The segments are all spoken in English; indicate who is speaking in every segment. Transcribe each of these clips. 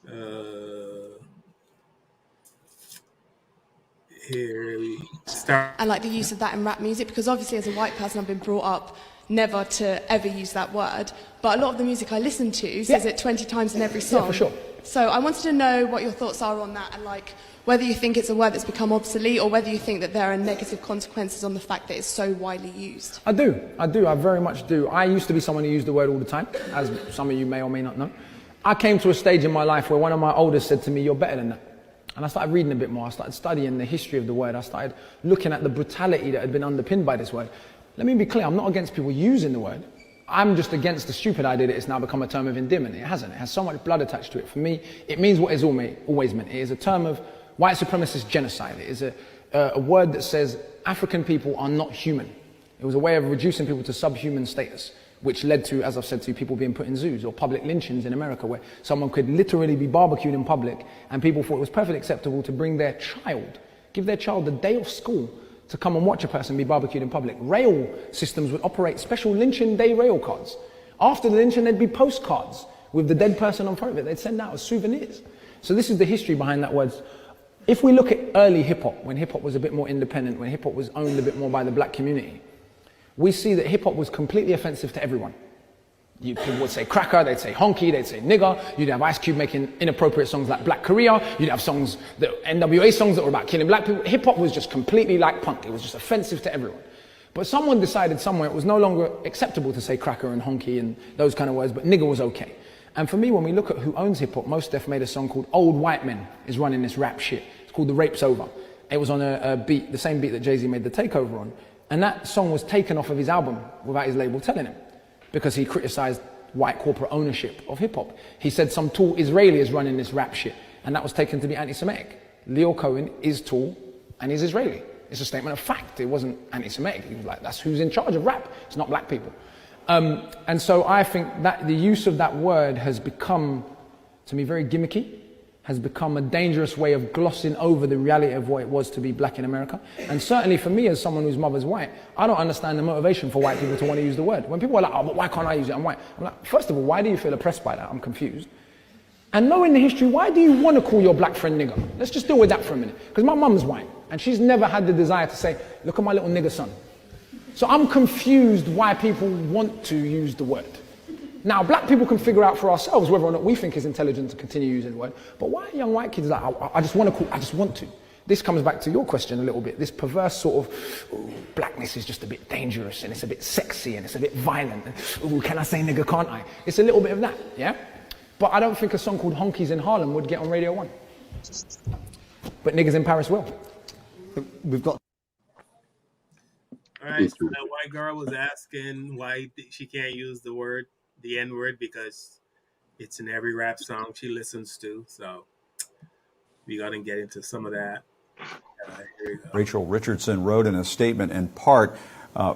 Speaker 1: Uh, Here we start.
Speaker 2: I like the use of that in rap music because obviously as a white person I've been brought up never to ever use that word, but a lot of the music I listen to says it 20 times in every song.
Speaker 3: Yeah, for sure.
Speaker 2: So I wanted to know what your thoughts are on that and like whether you think it's a word that's become obsolete or whether you think that there are negative consequences on the fact that it's so widely used.
Speaker 3: I very much do. I used to be someone who used the word all the time, as some of you may or may not know. I came to a stage in my life where one of my elders said to me, "You're better than that." And I started reading a bit more. I started studying the history of the word. I started looking at the brutality that had been underpinned by this word. Let me be clear, I'm not against people using the word. I'm just against the stupid idea that it's now become a term of endearment. It hasn't. It has so much blood attached to it. For me, it means what it's always meant. It is a term of white supremacist genocide. It is a word that says African people are not human. It was a way of reducing people to subhuman status, which led to, as I've said to you, people being put in zoos or public lynchings in America where someone could literally be barbecued in public and people thought it was perfectly acceptable to bring their child, give their child the day off school to come and watch a person be barbecued in public. Rail systems would operate special lynching day rail cards. After the lynching, there'd be postcards with the dead person on front of it. They'd send out as souvenirs. So this is the history behind that word. If we look at early hip-hop, when hip-hop was a bit more independent, when hip-hop was owned a bit more by the black community, we see that hip-hop was completely offensive to everyone. People would say cracker, they'd say honky, they'd say nigger. You'd have Ice Cube making inappropriate songs like Black Korea. You'd have songs, NWA songs that were about killing black people. Hip-hop was just completely like punk. It was just offensive to everyone. But someone decided somewhere it was no longer acceptable to say cracker and honky and those kind of words, but nigger was okay. And for me, when we look at who owns hip-hop, Mos Def made a song called Old White Men is Running This Rap Shit. It's called The Rape's Over. It was on a beat, the same beat that Jay-Z made The Takeover on. And that song was taken off of his album without his label telling him, because he criticized white corporate ownership of hip-hop. He said some tall Israeli is running this rap shit, and that was taken to be anti-Semitic. Leo Cohen is tall and is Israeli. It's a statement of fact. It wasn't anti-Semitic. He was like, that's who's in charge of rap. It's not black people. And so I think that the use of that word has become, to me, very gimmicky, has become a dangerous way of glossing over the reality of what it was to be black in America. And certainly for me, as someone whose mother's white, I don't understand the motivation for white people to want to use the word. When people are like, oh, but why can't I use it? I'm white. I'm like, first of all, why do you feel oppressed by that? I'm confused. And knowing the history, why do you want to call your black friend nigger? Let's just deal with that for a minute. Because my mum's white, and she's never had the desire to say, look at my little nigger son. So I'm confused why people want to use the word. Now, black people can figure out for ourselves whether or not we think it's intelligent to continue using the word. But why are young white kids like, I just want to call, I just want to? This comes back to your question a little bit. This perverse sort of, ooh, blackness is just a bit dangerous and it's a bit sexy and it's a bit violent. And, ooh, can I say nigger, can't I? It's a little bit of that, yeah? But I don't think a song called Honkies in Harlem would get on Radio 1. But Niggas in Paris will.
Speaker 4: We've got...
Speaker 1: All right, so that white girl was asking why she can't use the N-word, because it's in every rap song she listens to. So we got to get into some of that. Here we go.
Speaker 5: Rachel Richardson wrote in a statement in part,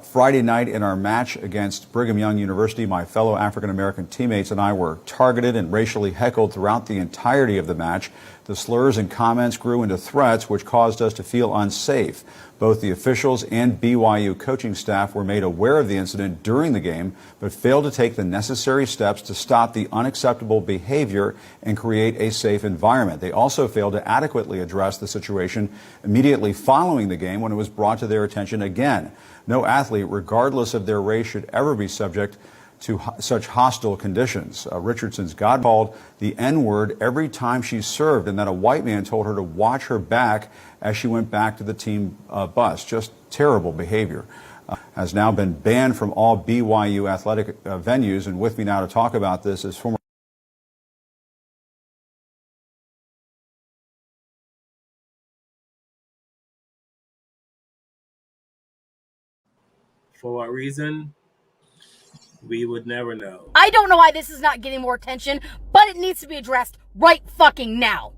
Speaker 5: Friday night in our match against Brigham Young University, my fellow African-American teammates and I were targeted and racially heckled throughout the entirety of the match. The slurs and comments grew into threats, which caused us to feel unsafe. Both the officials and BYU coaching staff were made aware of the incident during the game, but failed to take the necessary steps to stop the unacceptable behavior and create a safe environment. They also failed to adequately address the situation immediately following the game when it was brought to their attention again. No athlete, regardless of their race, should ever be subject to such hostile conditions. Richardson's God called the N-word every time she served, and that a white man told her to watch her back as she went back to the team bus. Just terrible behavior. Has now been banned from all BYU athletic venues, and with me now to talk about this is former
Speaker 1: For what reason? We would never know.
Speaker 6: I don't know why this is not getting more attention, but it needs to be addressed right fucking now.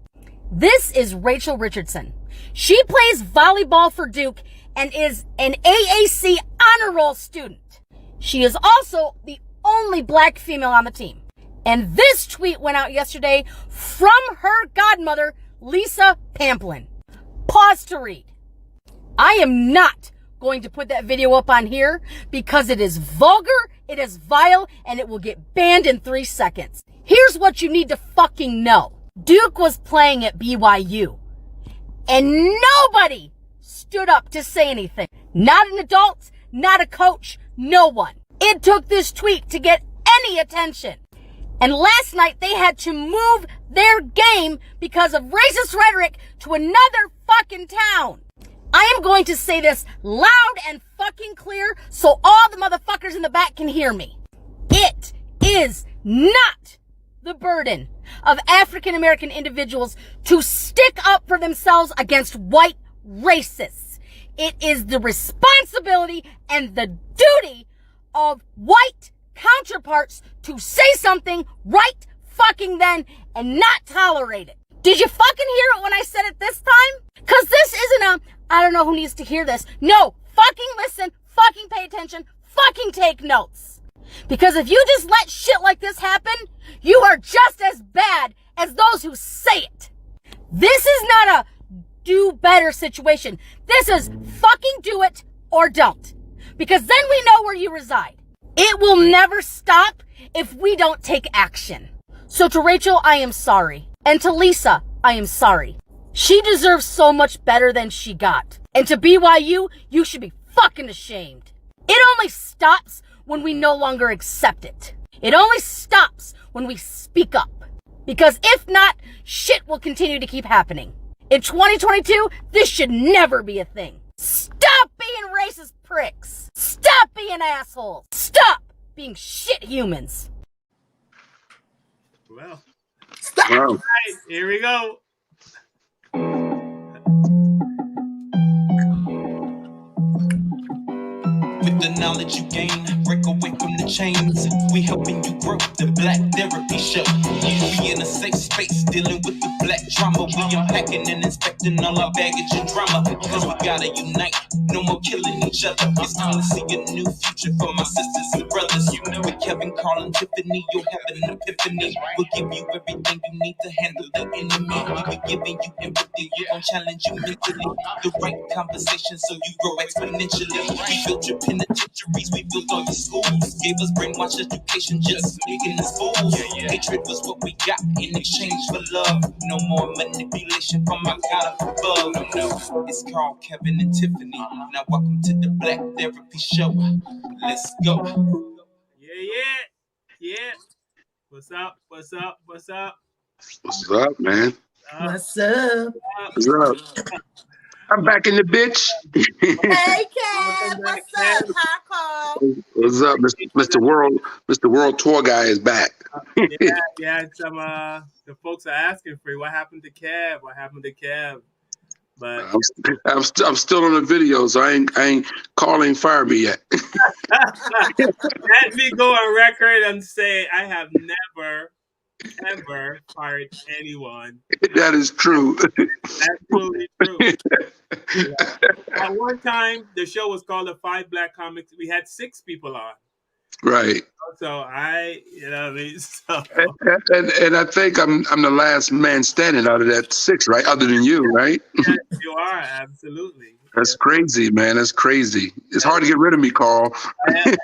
Speaker 6: This is Rachel Richardson. She plays volleyball for Duke and is an AAC honor roll student. She is also the only black female on the team. And this tweet went out yesterday from her godmother, Lisa Pamplin. Pause to read. I am not going to put that video up on here because it is vulgar, it is vile, and it will get banned in 3 seconds. Here's what you need to fucking know. Duke was playing at BYU, and nobody stood up to say anything. Not an adult, not a coach, no one. It took this tweet to get any attention. And last night they had to move their game because of racist rhetoric to another fucking town. I am going to say this loud and fucking clear so all the motherfuckers in the back can hear me. It is not the burden of African American individuals to stick up for themselves against white racists. It is the responsibility and the duty of white counterparts to say something right fucking then and not tolerate it. Did you fucking hear it when I said it this time? Cause this isn't I don't know who needs to hear this. No, fucking listen, fucking pay attention, fucking take notes. Because if you just let shit like this happen, you are just as bad as those who say it. This is not a do better situation. This is fucking do it or don't. Because then we know where you reside. It will never stop if we don't take action. So to Rachel, I am sorry. And to Lisa, I am sorry. She deserves so much better than she got. And to BYU, you should be fucking ashamed. It only stops when we no longer accept it. It only stops when we speak up. Because if not, shit will continue to keep happening. In 2022, this should never be a thing. Stop being racist pricks. Stop being assholes. Stop being shit humans.
Speaker 1: Well,
Speaker 7: Stop.
Speaker 1: all right, here we go.
Speaker 8: With the knowledge you gain, break away from the chains. We helping you grow, the Black Therapy Show. You be in a safe space, dealing with the black trauma. We unpacking and inspecting all our baggage and drama. Cause we gotta unite, no more killing each other. It's time to see a new future for my sisters and brothers. With Kevin, Carl, and Tiffany, you'll have an epiphany. We'll give you everything you need to handle the enemy. We'll be giving you empathy, we gon' challenge you mentally. The right conversation so you grow exponentially. We built your penitentiaries, we built all your schools. Gave us brainwashed education, just making us fools. Hatred was what we got in exchange for love. No more manipulation from our God up above. No, it's Carl, Kevin, and Tiffany. Now welcome to the Black Therapy Show. Let's go.
Speaker 1: Yeah. What's up? What's up?
Speaker 7: What's up, man?
Speaker 9: What's up?
Speaker 7: What's up? I'm back in the bitch.
Speaker 9: Hey, Kat. What's up? Hi, Carl.
Speaker 7: What's up, Mr. World? Mr. World Tour Guy is back.
Speaker 1: Yeah. Some the folks are asking for you. What happened to Kev? But
Speaker 7: I'm still on the video, so I ain't calling fire me yet.
Speaker 1: let me go on record and say I have never ever fired anyone.
Speaker 7: That is true.
Speaker 1: Absolutely true. Yeah. At one time, the show was called The Five Black Comics. We had 6 people on.
Speaker 7: Right.
Speaker 1: So you know what I mean? So.
Speaker 7: And I think I'm the last man standing out of that 6, right? Other than you, right?
Speaker 1: Yes, you are, absolutely.
Speaker 7: That's crazy, man. That's crazy. It's hard to get rid of me, Carl.
Speaker 1: Well,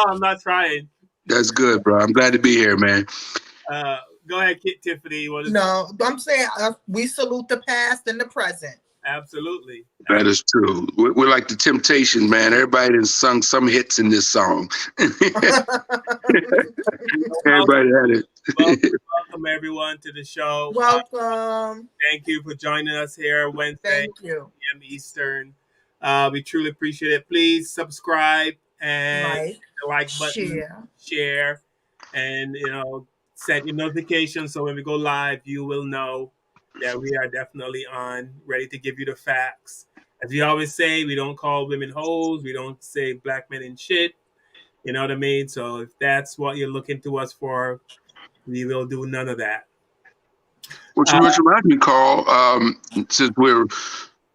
Speaker 1: I'm not trying.
Speaker 7: That's good, bro. I'm glad to be here, man.
Speaker 1: Go ahead, Tiffany.
Speaker 9: No, I'm saying we salute the past and the present.
Speaker 1: Absolutely.
Speaker 7: That is true. We're like the Temptations, man. Everybody has sung some hits in this song. Everybody had it.
Speaker 1: Welcome, everyone, to the show.
Speaker 9: Welcome.
Speaker 1: Thank you for joining us here Wednesday,
Speaker 9: Thank you.
Speaker 1: p.m. Eastern. We truly appreciate it. Please subscribe and hit the like button, share, and set your notifications so when we go live, you will know that we are definitely on, ready to give you the facts. As we always say, we don't call women hoes. We don't say black men in shit. You know what I mean? So if that's what you're looking to us for, we will do none of that.
Speaker 7: Which reminds me, Carl, since we're,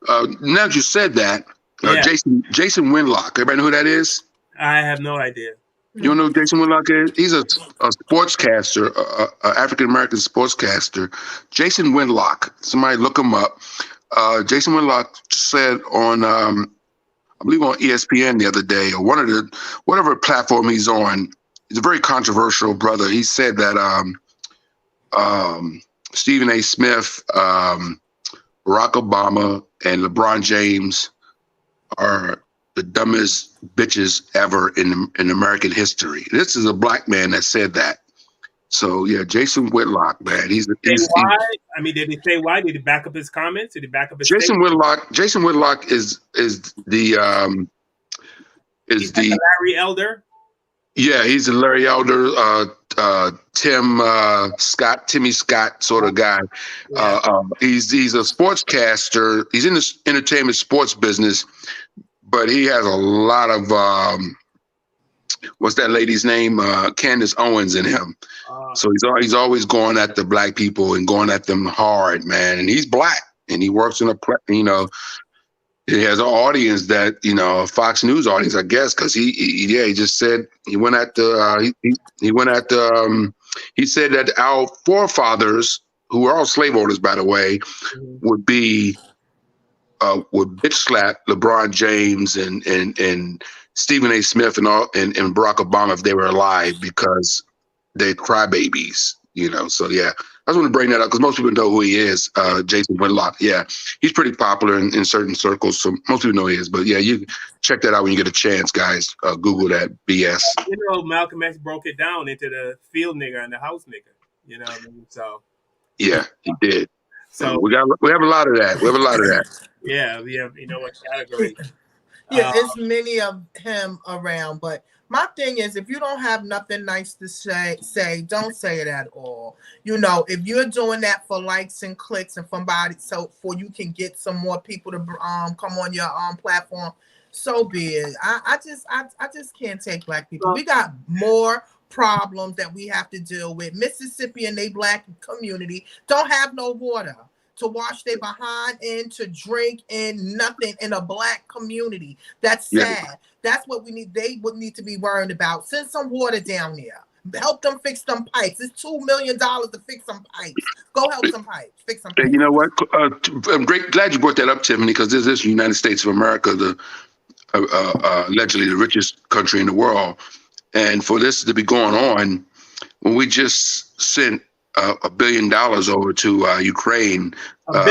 Speaker 7: now that you said that, Jason Winlock, everybody know who that is?
Speaker 1: I have no idea.
Speaker 7: You don't know who Jason Winlock is? He's a sportscaster, African-American sportscaster. Jason Winlock. Somebody look him up. Jason Winlock said on, I believe on ESPN the other day, or whatever platform he's on, he's a very controversial brother. He said that Stephen A. Smith, Barack Obama, and LeBron James are the dumbest bitches ever in American history. This is a black man that said that. So yeah, Jason Whitlock, man,
Speaker 1: Say why? I mean, did he say why? Did he back up his comments? Did he back up his
Speaker 7: Jason
Speaker 1: statement?
Speaker 7: Whitlock. Jason Whitlock is the
Speaker 1: He's like the Larry Elder.
Speaker 7: Yeah, he's a Larry Elder, Timmy Scott sort of guy.
Speaker 1: Yeah.
Speaker 7: He's a sportscaster. He's in the entertainment sports business, but he has a lot of what's that lady's name? Candace Owens in him. So he's always going at the black people and going at them hard, man. And he's black, and he works in he has an audience that, a Fox News audience, I guess, because he just said he went at the he said that our forefathers, who were all slave owners, by the way, would bitch slap LeBron James and Stephen A. Smith and Barack Obama if they were alive because they're crybabies, So yeah, I just want to bring that up because most people know who he is. Jason Whitlock. Yeah, he's pretty popular in certain circles, so most people know who he is. But yeah, you check that out when you get a chance, guys. Google that BS.
Speaker 1: Malcolm X broke it down into the field nigger and the house nigger. You know what I mean? So
Speaker 7: yeah, he did.
Speaker 1: So
Speaker 7: we have a lot of that. We have a lot of that.
Speaker 1: Yeah, we have. What category?
Speaker 9: Yeah, it's many of him around, but my thing is, if you don't have nothing nice to say, don't say it at all. If you're doing that for likes and clicks and so you can get some more people to come on your platform, so be it. I just can't take black people. We got more problems that we have to deal with. Mississippi and they black community don't have no water to wash their behind in, to drink in, nothing in a black community. That's sad. Yeah. That's what we need. They would need to be worried about. Send some water down there. Help them fix some pipes. It's $2 million to fix some pipes. Go help some pipes. Fix some pipes.
Speaker 7: And you know what? I'm glad you brought that up, Tiffany, because this is the United States of America, the allegedly the richest country in the world. And for this to be going on, when we just sent $1 billion over to Ukraine.
Speaker 1: You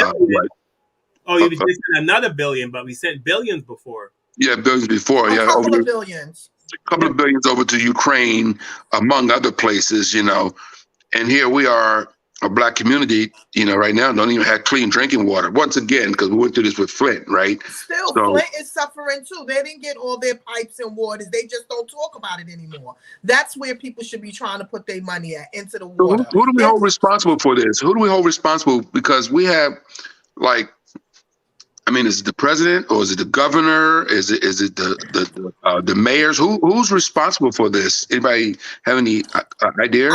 Speaker 1: just sent another billion, but we sent billions before.
Speaker 7: Yeah, billions before.
Speaker 9: A couple of billions.
Speaker 7: A couple of billions over to Ukraine, among other places, And here we are, a black community, right now don't even have clean drinking water. Once again, because we went through this with Flint, right?
Speaker 9: Still, Flint is suffering too. They didn't get all their pipes and waters. They just don't talk about it anymore. That's where people should be trying to put their money into the water.
Speaker 7: Who do we hold responsible for this? Who do we hold responsible? Because we have, is it the president or is it the governor? Is it the mayors? Who's responsible for this? Anybody have any idea?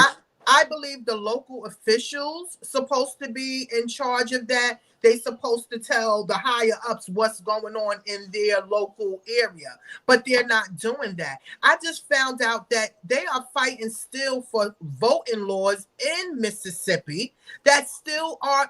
Speaker 9: I believe the local officials supposed to be in charge of that. They supposed to tell the higher ups what's going on in their local area, but they're not doing that. I just found out that they are fighting still for voting laws in Mississippi that still are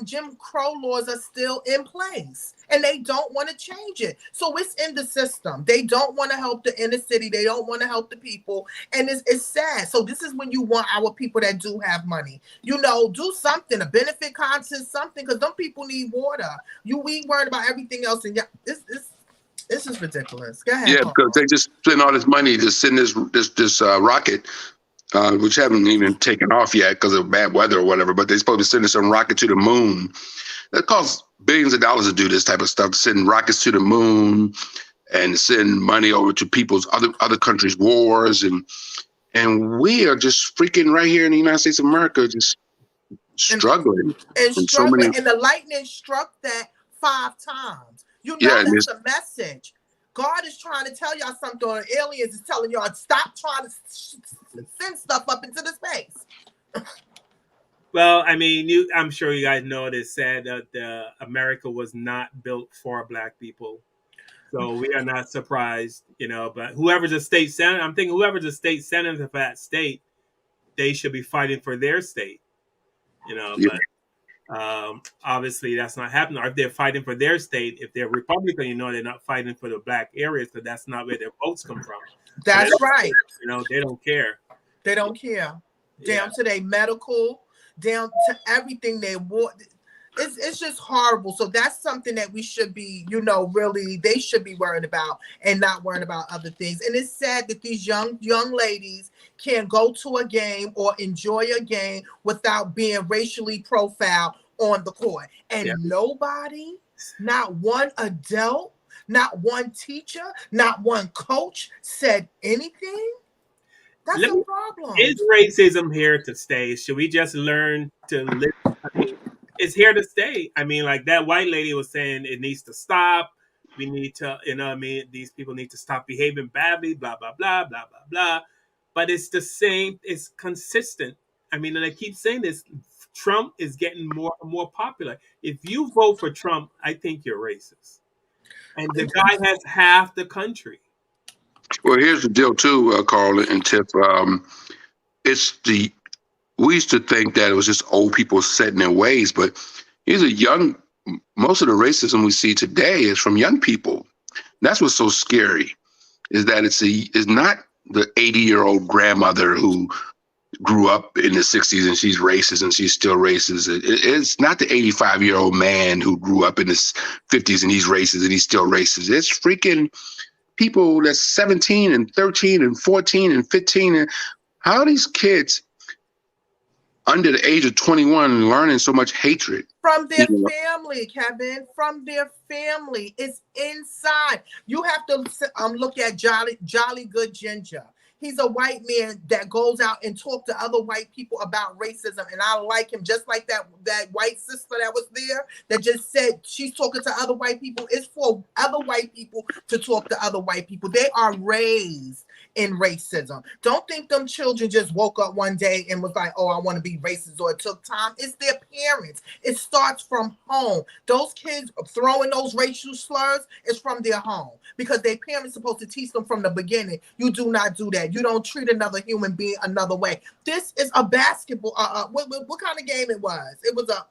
Speaker 9: Jim Crow laws are still in place, and they don't want to change it. So it's in the system. They don't want to help the inner city. They don't want to help the people, and it's sad. So this is when you want our people that do have money, do something, a benefit conscious, something, because them people need water. We worried about everything else, and this is ridiculous. Go ahead.
Speaker 7: Yeah,
Speaker 9: Carl.
Speaker 7: because they just spend all this money to send this rocket, which haven't even taken off yet because of bad weather or whatever. But they're supposed to send some rocket to the moon. That costs billions of dollars to do this type of stuff, to send rockets to the moon and send money over to people's other countries' wars, and we are just freaking right here in the United States of America, just struggling.
Speaker 9: And struggling, and the lightning struck that 5 times. That's a message. God is trying to tell y'all something, or aliens is telling y'all, stop trying to send stuff up into the space.
Speaker 1: Well, I'm sure you guys know it is said that America was not built for black people. So we are not surprised, but whoever's a state senator, I'm thinking whoever's a state senator for that state, they should be fighting for their state, but obviously that's not happening. Or if they're fighting for their state, if they're Republican, they're not fighting for the black areas, because that's not where their votes come from.
Speaker 9: That's right.
Speaker 1: They don't care.
Speaker 9: They don't care. Down to their medical, down to everything they wore. It's just horrible. So that's something that we should be, really, they should be worried about and not worrying about other things. And it's sad that these young ladies can't go to a game or enjoy a game without being racially profiled on the court. And nobody, not one adult, not one teacher, not one coach said anything. That's a problem.
Speaker 1: Is racism here to stay? Should we just learn to live? I mean, it's here to stay. I mean, like that white lady was saying, it needs to stop. We need to, these people need to stop behaving badly, blah, blah, blah, blah, blah, blah. But it's the same, it's consistent. I mean, and I keep saying this, Trump is getting more and more popular. If you vote for Trump, I think you're racist. And the guy has half the country.
Speaker 7: Well, here's the deal too, Carl and Tiff. We used to think that it was just old people set in their ways, but these are most of the racism we see today is from young people. That's what's so scary, is that it's not the 80-year-old grandmother who grew up in the 60s and she's racist and she's still racist. It's not the 85-year-old man who grew up in the 50s and he's racist and he's still racist. It's freaking people that's 17 and 13 and 14 and 15. And how are these kids under the age of 21 learning so much hatred?
Speaker 9: From their family, Kevin, from their family. It's inside. You have to look at Jolly Good Ginger. He's a white man that goes out and talk to other white people about racism. And I like him, just like that white sister that was there that just said she's talking to other white people. It's for other white people to talk to other white people. They are raised in racism. Don't think them children just woke up one day and was like, oh, I want to be racist, or it took time. It's their parents. It starts from home. Those kids throwing those racial slurs is from their home, because their parents supposed to teach them from the beginning. You do not do that. You don't treat another human being another way. This is a basketball. What kind of game it was? It was a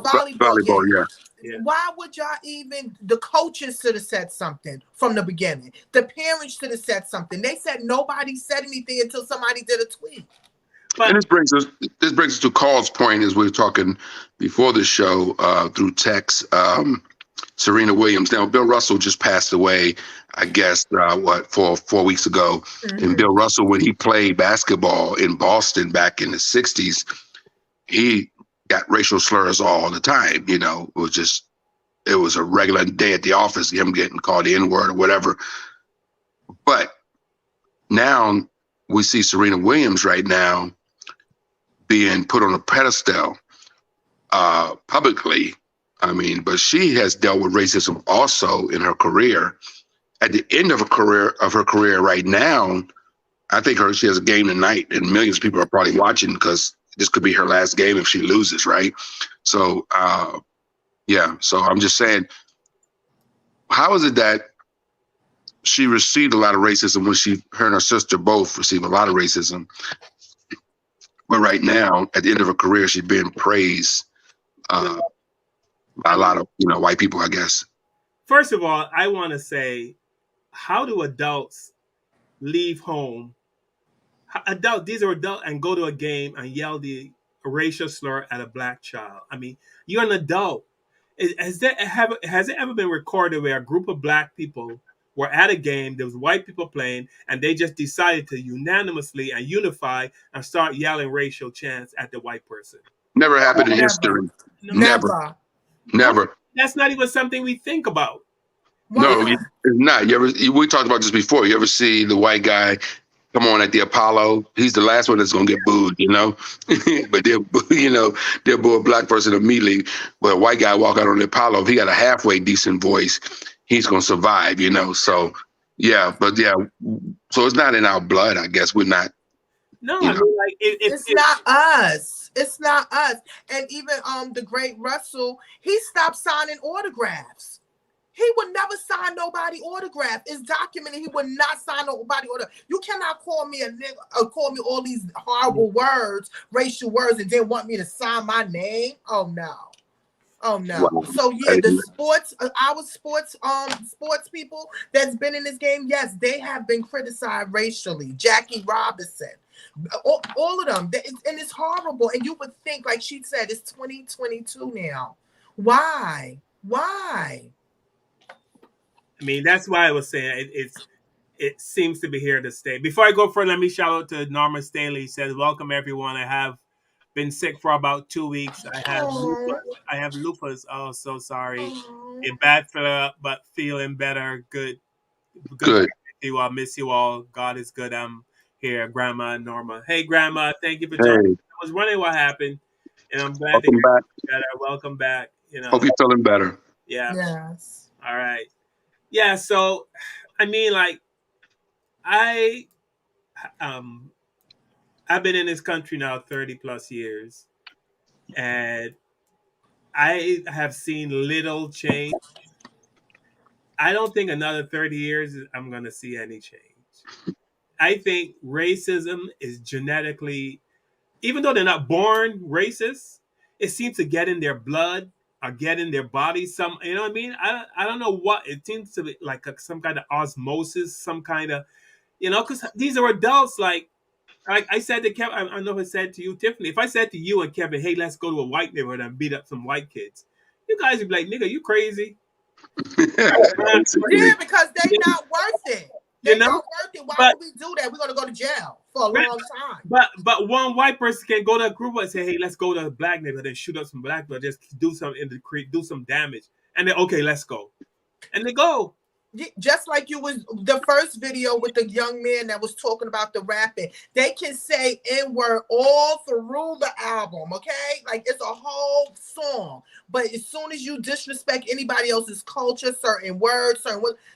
Speaker 9: volleyball game. Yeah. Why would y'all the coaches should have said something from the beginning. The parents should have said something. They said nobody said anything until somebody did a tweet.
Speaker 7: And this brings us to Carl's point, as we were talking before the show through text. Serena Williams. Now, Bill Russell just passed away, I guess, 4 weeks ago. Mm-hmm. And Bill Russell, when he played basketball in Boston back in the 60s, he got racial slurs all the time. It was a regular day at the office, him getting called the N-word or whatever. But now we see Serena Williams right now being put on a pedestal publicly. I mean, but she has dealt with racism also in her career. At the end of her career right now, I think she has a game tonight, and millions of people are probably watching because this could be her last game if she loses, right? So, So I'm just saying, how is it that she received a lot of racism when her and her sister both received a lot of racism, but right now, at the end of her career, she's being praised by a lot of white people, I guess.
Speaker 1: First of all, I want to say, how do adults leave home? These are adults, and go to a game and yell the racial slur at a black child. I mean, you're an adult. Has it ever been recorded where a group of black people were at a game, there was white people playing, and they just decided to unanimously and unify and start yelling racial chants at the white person?
Speaker 7: Never happened in history. Never.
Speaker 1: That's not even something we think about.
Speaker 7: No, it's not. We talked about this before. You ever see the white guy come on at the Apollo? He's the last one that's gonna get booed, But they'll boo a black person immediately. But a white guy walk out on the Apollo, if he got a halfway decent voice, he's gonna survive, So so it's not in our blood, I guess. We're not.
Speaker 1: No, I mean, like
Speaker 9: it's not us. It's not us. And even the great Russell, he stopped signing autographs. He would never sign nobody autograph. It's documented. He would not sign nobody autograph. You cannot call me a nigga or call me all these horrible words, racial words, and then want me to sign my name. Oh no. Wow. So the our sports people that's been in this game, yes, they have been criticized racially. Jackie Robinson All of them. And it's horrible. And you would think, like she said, it's 2022 now. Why? Why?
Speaker 1: I mean, that's why I was saying it seems to be here to stay. Before I go further, let me shout out to Norma Stanley. He says, "Welcome everyone. I have been sick for about 2 weeks. I have lupus.
Speaker 9: Oh,
Speaker 1: I have lupus. Oh, so sorry.
Speaker 9: oh.
Speaker 1: A bad feel, but feeling better. Good to
Speaker 7: Good.
Speaker 1: see you all. Miss you all. God is good. I'm here, Grandma and Norma. Hey, Grandma. Thank you for joining.
Speaker 7: Hey,
Speaker 1: I was wondering what happened, and I'm glad to hear
Speaker 7: welcome back.
Speaker 1: you better. Welcome back.
Speaker 7: Hope you're feeling better.
Speaker 1: Yeah.
Speaker 9: Yes.
Speaker 1: All right. Yeah. So, I mean, like, I um I've been in this country now 30 plus years, and I have seen little change. I don't think another 30 years I'm going to see any change. I think racism is genetically, even though they're not born racist, it seems to get in their blood or get in their body. Some, you know what I mean? I don't know what it seems to be like some kind of osmosis, some kind of, because these are adults. Like I said to Kevin, I don't know if I said to you, Tiffany. If I said to you and Kevin, "Hey, let's go to a white neighborhood and beat up some white kids," you guys would be like, "Nigga, you crazy?"
Speaker 9: Yeah, because they not worth it. They
Speaker 1: You know,
Speaker 9: not worth it. Why
Speaker 1: but
Speaker 9: would we do that? We're gonna go to jail for a long time.
Speaker 1: but one white person can go to a group and say, "Hey, let's go to a black neighborhood and shoot up some black people, just do something in the creek, do some damage," and then okay, let's go, and they go.
Speaker 9: Just like you was the first video with the young man that was talking about the rapping. They can say N-word all through the album, okay? Like it's a whole song. But as soon as you disrespect anybody else's culture, certain words,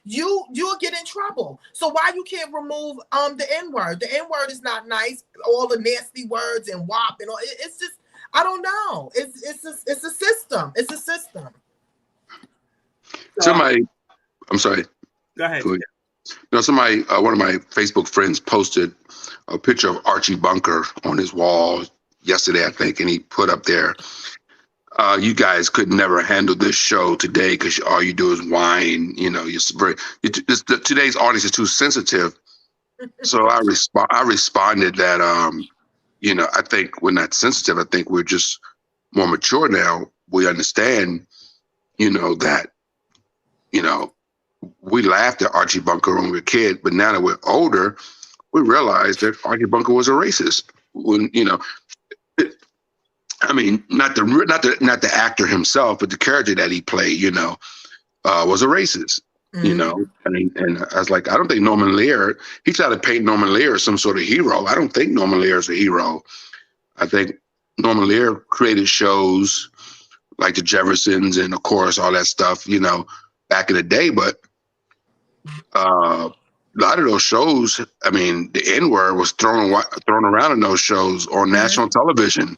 Speaker 9: you'll get in trouble. So why you can't remove the N-word? The N-word is not nice. All the nasty words and WAP and all. It's just, I don't know. It's a system. It's a system.
Speaker 7: Somebody, I'm sorry.
Speaker 1: Go ahead.
Speaker 7: Somebody, one of my Facebook friends posted a picture of Archie Bunker on his wall yesterday, I think, and he put up there, "You guys could never handle this show today because all you do is whine. Today's audience is too sensitive." So I responded that, I think we're not sensitive. I think we're just more mature now. We understand, that, we laughed at Archie Bunker when we were a kid, but now that we're older, we realize that Archie Bunker was a racist. When I mean, not the actor himself, but the character that he played, was a racist.
Speaker 9: Mm-hmm.
Speaker 7: And I was like, I don't think Norman Lear. He tried to paint Norman Lear as some sort of hero. I don't think Norman Lear is a hero. I think Norman Lear created shows like the Jeffersons and, of course, all that stuff, back in the day, but a lot of those shows, I mean, the N-word was thrown around in those shows on national television.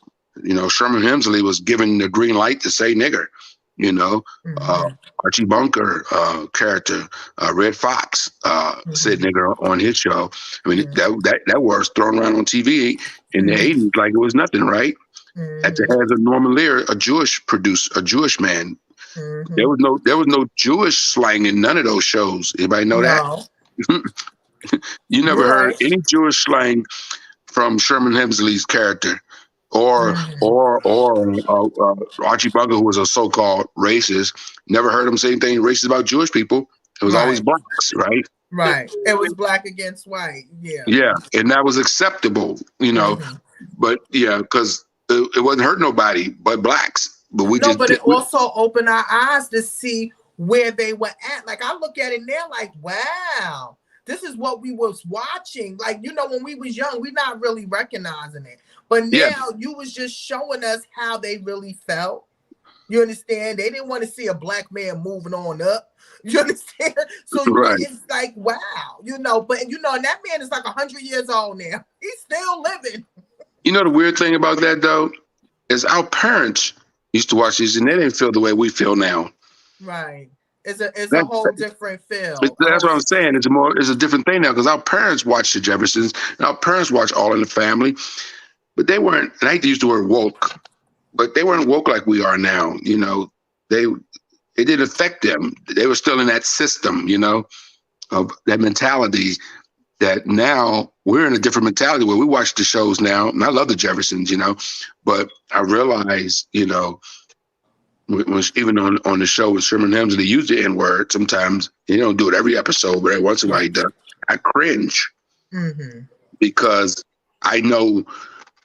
Speaker 7: Sherman Hemsley was given the green light to say nigger. Archie Bunker character, Red Fox, said nigger on his show. I mean, that word's thrown around on TV in the 80s like it was nothing, right? At the hands of Norman Lear, a Jewish man.
Speaker 9: Mm-hmm.
Speaker 7: There was no Jewish slang in none of those shows. Anybody know that? You never heard any Jewish slang from Sherman Hemsley's character, or Archie Bunker, who was a so-called racist. Never heard him say anything racist about Jewish people. It was always blacks, right?
Speaker 9: Right. It was black against white. Yeah.
Speaker 7: Yeah, and that was acceptable,
Speaker 9: Mm-hmm.
Speaker 7: But yeah, because it wasn't hurt nobody but blacks. But
Speaker 9: it also opened our eyes to see where they were at. Like I look at it now, like, wow, this is what we was watching. Like, when we was young, we not really recognizing it. But now you was just showing us how they really felt. You understand? They didn't want to see a black man moving on up. You understand? So it's like, wow, but and that man is like 100 years old now. He's still living.
Speaker 7: The weird thing about that though, is our parents used to watch these and they didn't feel the way we feel now.
Speaker 9: Right. It's a whole different feel.
Speaker 7: That's what I'm saying. It's a different thing now because our parents watched the Jeffersons and our parents watched All in the Family, but they weren't, and I hate to use the word woke, but they weren't woke like we are now. It didn't affect them. They were still in that system, of that mentality that now we're in a different mentality where we watch the shows now, and I love the Jeffersons, but I realize, even on the show with Sherman Hemsley, they use the N word sometimes. They don't do it every episode, but every once in a while he does. I cringe because I know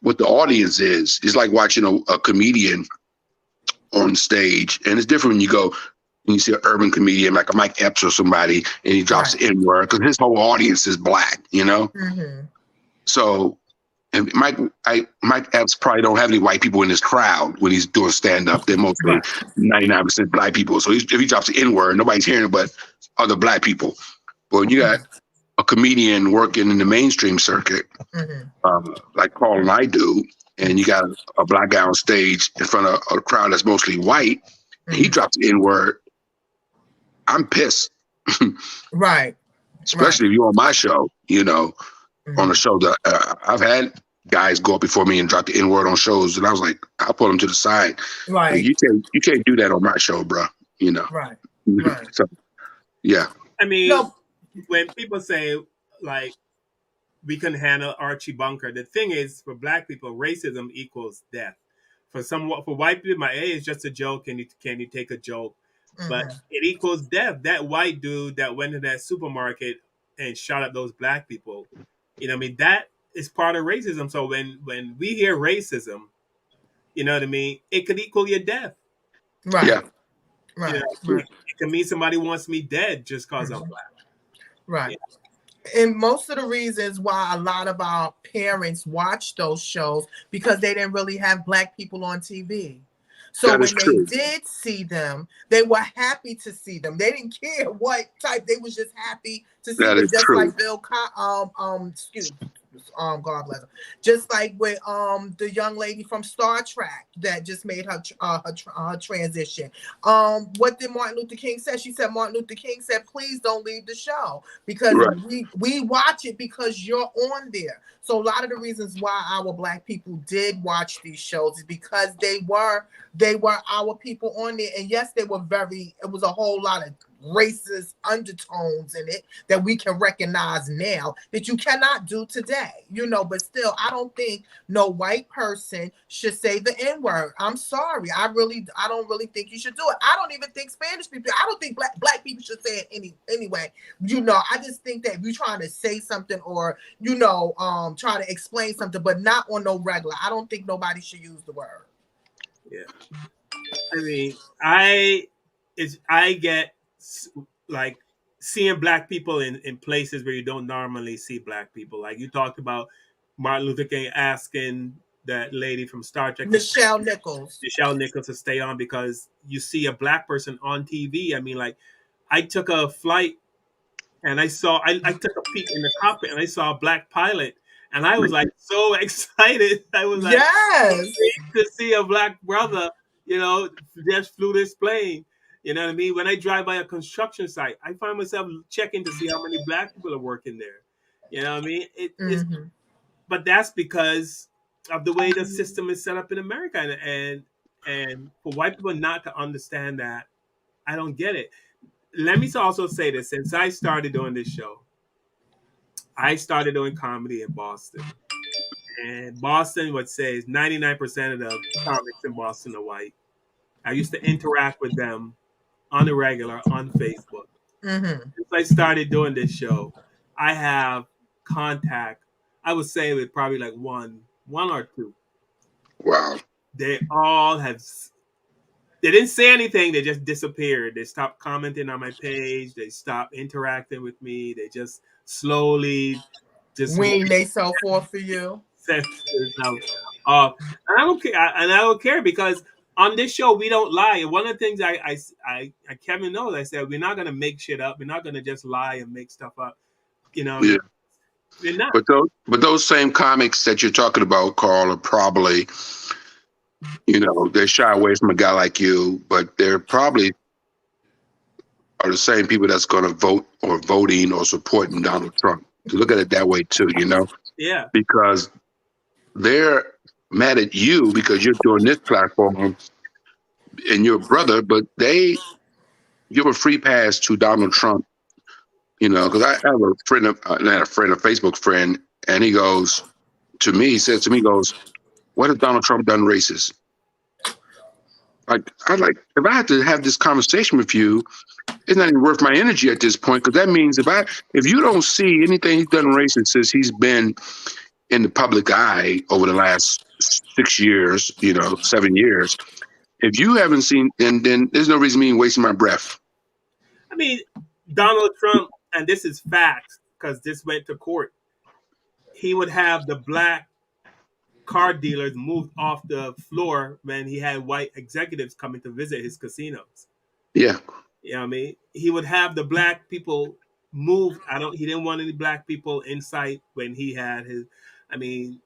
Speaker 7: what the audience is. It's like watching a comedian on stage, and it's different when you go and you see an urban comedian like a Mike Epps or somebody, and he drops the N word because his whole audience is black, So, and Mike Epps probably don't have any white people in his crowd when he's doing stand up. They're mostly 99% black people. So if he drops the N word, nobody's hearing it but other black people. But when you got a comedian working in the mainstream circuit, like Carl and I do, and you got a black guy on stage in front of a crowd that's mostly white, and he drops the N word, I'm pissed. Especially if you're on my show, on a show that I've had guys go up before me and drop the N word on shows, and I was like, I'll pull them to the side. Like, you can't do that on my show, bro. So, yeah.
Speaker 1: I mean, when people say like we can handle Archie Bunker, the thing is, for black people, racism equals death. For white people, it's just a joke. Can you take a joke? But it equals death. That white dude that went to that supermarket and shot at those black people, that is part of racism. So when we hear racism, it could equal your death.
Speaker 7: Yeah.
Speaker 1: It can mean somebody wants me dead just because I'm black.
Speaker 9: And most of the reasons why a lot of our parents watch those shows because they didn't really have black people on TV. So when they did see them, they were happy to see them. They didn't care what type. They was just happy to see them. Just like Bill, God bless him. Just like with the young lady from Star Trek that just made her transition. What did Martin Luther King say? She said Martin Luther King said, "Please don't leave the show because we watch it because you're on there." So a lot of the reasons why our black people did watch these shows is because they were our people on there, and yes, it was a whole lot of racist undertones in it that we can recognize now that you cannot do today, but still, I don't think no white person should say the N-word. I'm sorry. I don't really think you should do it. I don't even think Spanish people, I don't think black people should say it anyway. I just think that if you're trying to say something or, try to explain something, but not on no regular, I don't think nobody should use the word.
Speaker 1: Yeah. I mean, I get like seeing black people in places where you don't normally see black people. Like you talked about Martin Luther King asking that lady from Star Trek,
Speaker 9: Nichelle Nichols,
Speaker 1: to stay on because you see a black person on TV. I mean, like I took a flight and I took a peek in the cockpit and I saw a black pilot. And I was like so excited. I was like,
Speaker 9: yes,
Speaker 1: to see a black brother, just flew this plane. You know what I mean? When I drive by a construction site, I find myself checking to see how many black people are working there. You know what I mean? But that's because of the way the system is set up in America. And for white people not to understand that, I don't get it. Let me also say this. Since I started doing this show, I started doing comedy in Boston. And Boston would say 99% of the comics in Boston are white. I used to interact with them on the regular on Facebook. Since I started doing this show, I have contact, I would say with probably like one or two.
Speaker 7: Wow.
Speaker 1: They all have, they didn't say anything. They just disappeared. They stopped commenting on my page. They stopped interacting with me. They just slowly just
Speaker 9: wean themselves off for you.
Speaker 1: And I don't care because on this show we don't lie. One of the things I Kevin knows, I said we're not gonna make shit up. We're not gonna just lie and make stuff up.
Speaker 7: Yeah.
Speaker 1: We're not.
Speaker 7: But those same comics that you're talking about, Carl, are probably, they shy away from a guy like you, but they're probably are the same people that's going to vote or voting or supporting Donald Trump. You look at it that way too,
Speaker 1: Yeah.
Speaker 7: Because they're mad at you because you're doing this platform and your brother, but they give a free pass to Donald Trump, because I have a friend, a Facebook friend, And he goes to me. He said to me, he goes, "What has Donald Trump done racist?" Like if I had to have this conversation with you, it's not even worth my energy at this point, because that means if you don't see anything he's done racist since he's been in the public eye over the last 6 years, 7 years, if you haven't seen, and then there's no reason me wasting my breath.
Speaker 1: I mean, Donald Trump, and this is facts because this went to court. He would have the black car dealers moved off the floor when he had white executives coming to visit his casinos.
Speaker 7: Yeah.
Speaker 1: You know what I mean? He would have the black people moved. He didn't want any black people in sight when he had his. I mean,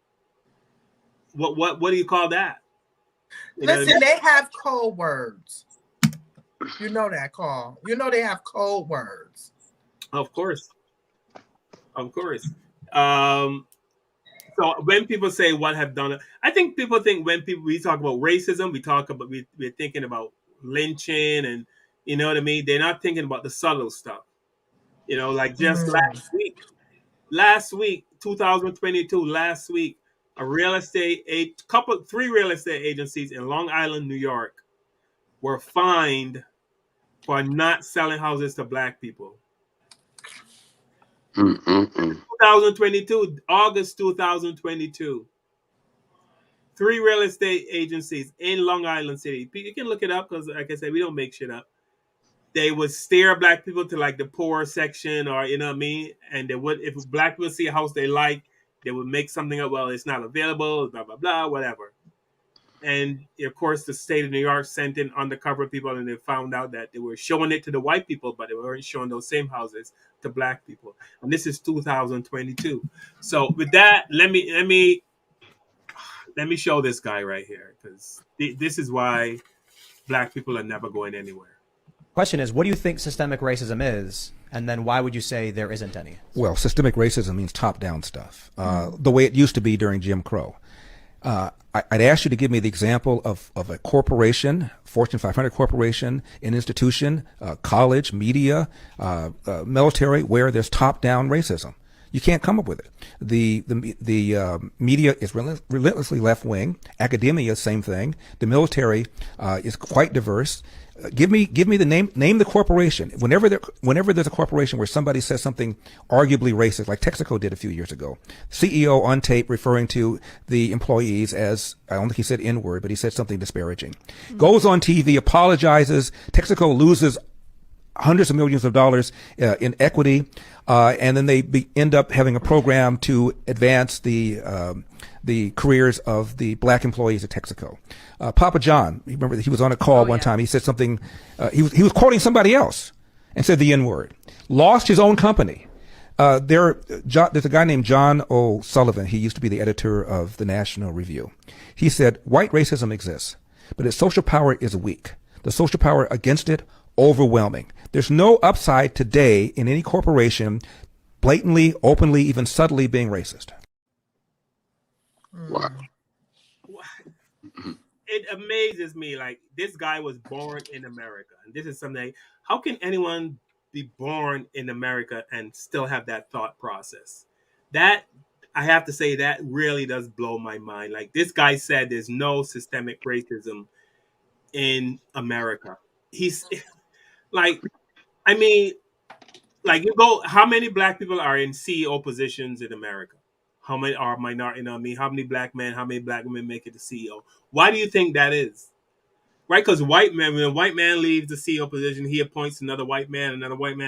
Speaker 1: what do you call that?
Speaker 9: Listen, they have code words. You know that, Carl. You know they have code words.
Speaker 1: Of course. So when people say what have done, I think people think when we talk about racism, we're thinking about lynching, and you know what I mean. They're not thinking about the subtle stuff. Like just last week, 2022, last week, three real estate agencies in Long Island, New York, were fined for not selling houses to black people. 2022, August 2022. Three real estate agencies in Long Island City. You can look it up because, like I said, we don't make shit up. They would steer black people to like the poor section, or you know what I mean. And they would, if black people see a house they like, they would make something up. Well, it's not available. Blah blah blah, whatever. And of course, the state of New York sent in undercover people, and they found out that they were showing it to the white people, but they weren't showing those same houses to black people. And this is 2022. So with that, let me show this guy right here, because this is why black people are never going anywhere.
Speaker 10: Question is, what do you think systemic racism is? And then why would you say there isn't any?
Speaker 11: Well, systemic racism means top-down stuff, the way it used to be during Jim Crow. I'd ask you to give me the example of a corporation, Fortune 500 corporation, an institution, college, media, military, where there's top-down racism. You can't come up with it. The media is relentlessly left-wing. Academia, same thing. The military is quite diverse. Give me the name the corporation. Whenever there's a corporation where somebody says something arguably racist, like Texaco did a few years ago, CEO on tape referring to the employees as, I don't think he said N-word, but he said something disparaging. Mm-hmm. Goes on TV, apologizes. Texaco loses hundreds of millions of dollars in equity, and then they end up having a program to advance the careers of the black employees at Texaco. Papa John, remember he was on a call one time. He said something. He was quoting somebody else and said the N-word. Lost his own company. There's a guy named John O'Sullivan. He used to be the editor of the National Review. He said white racism exists, but its social power is weak. The social power against it overwhelming. There's no upside today in any corporation blatantly, openly, even subtly being racist.
Speaker 7: Wow.
Speaker 1: It amazes me. Like, this guy was born in America, and this is something. How can anyone be born in America and still have that thought process? That, I have to say, that really does blow my mind. Like, this guy said there's no systemic racism in America. He's like, I mean, like, you go, how many black people are in CEO positions in America? How many are minority? You know what I mean? How many black men, how many black women make it to CEO? Why do you think that is? Right? Because when a white man leaves the CEO position, he appoints another white man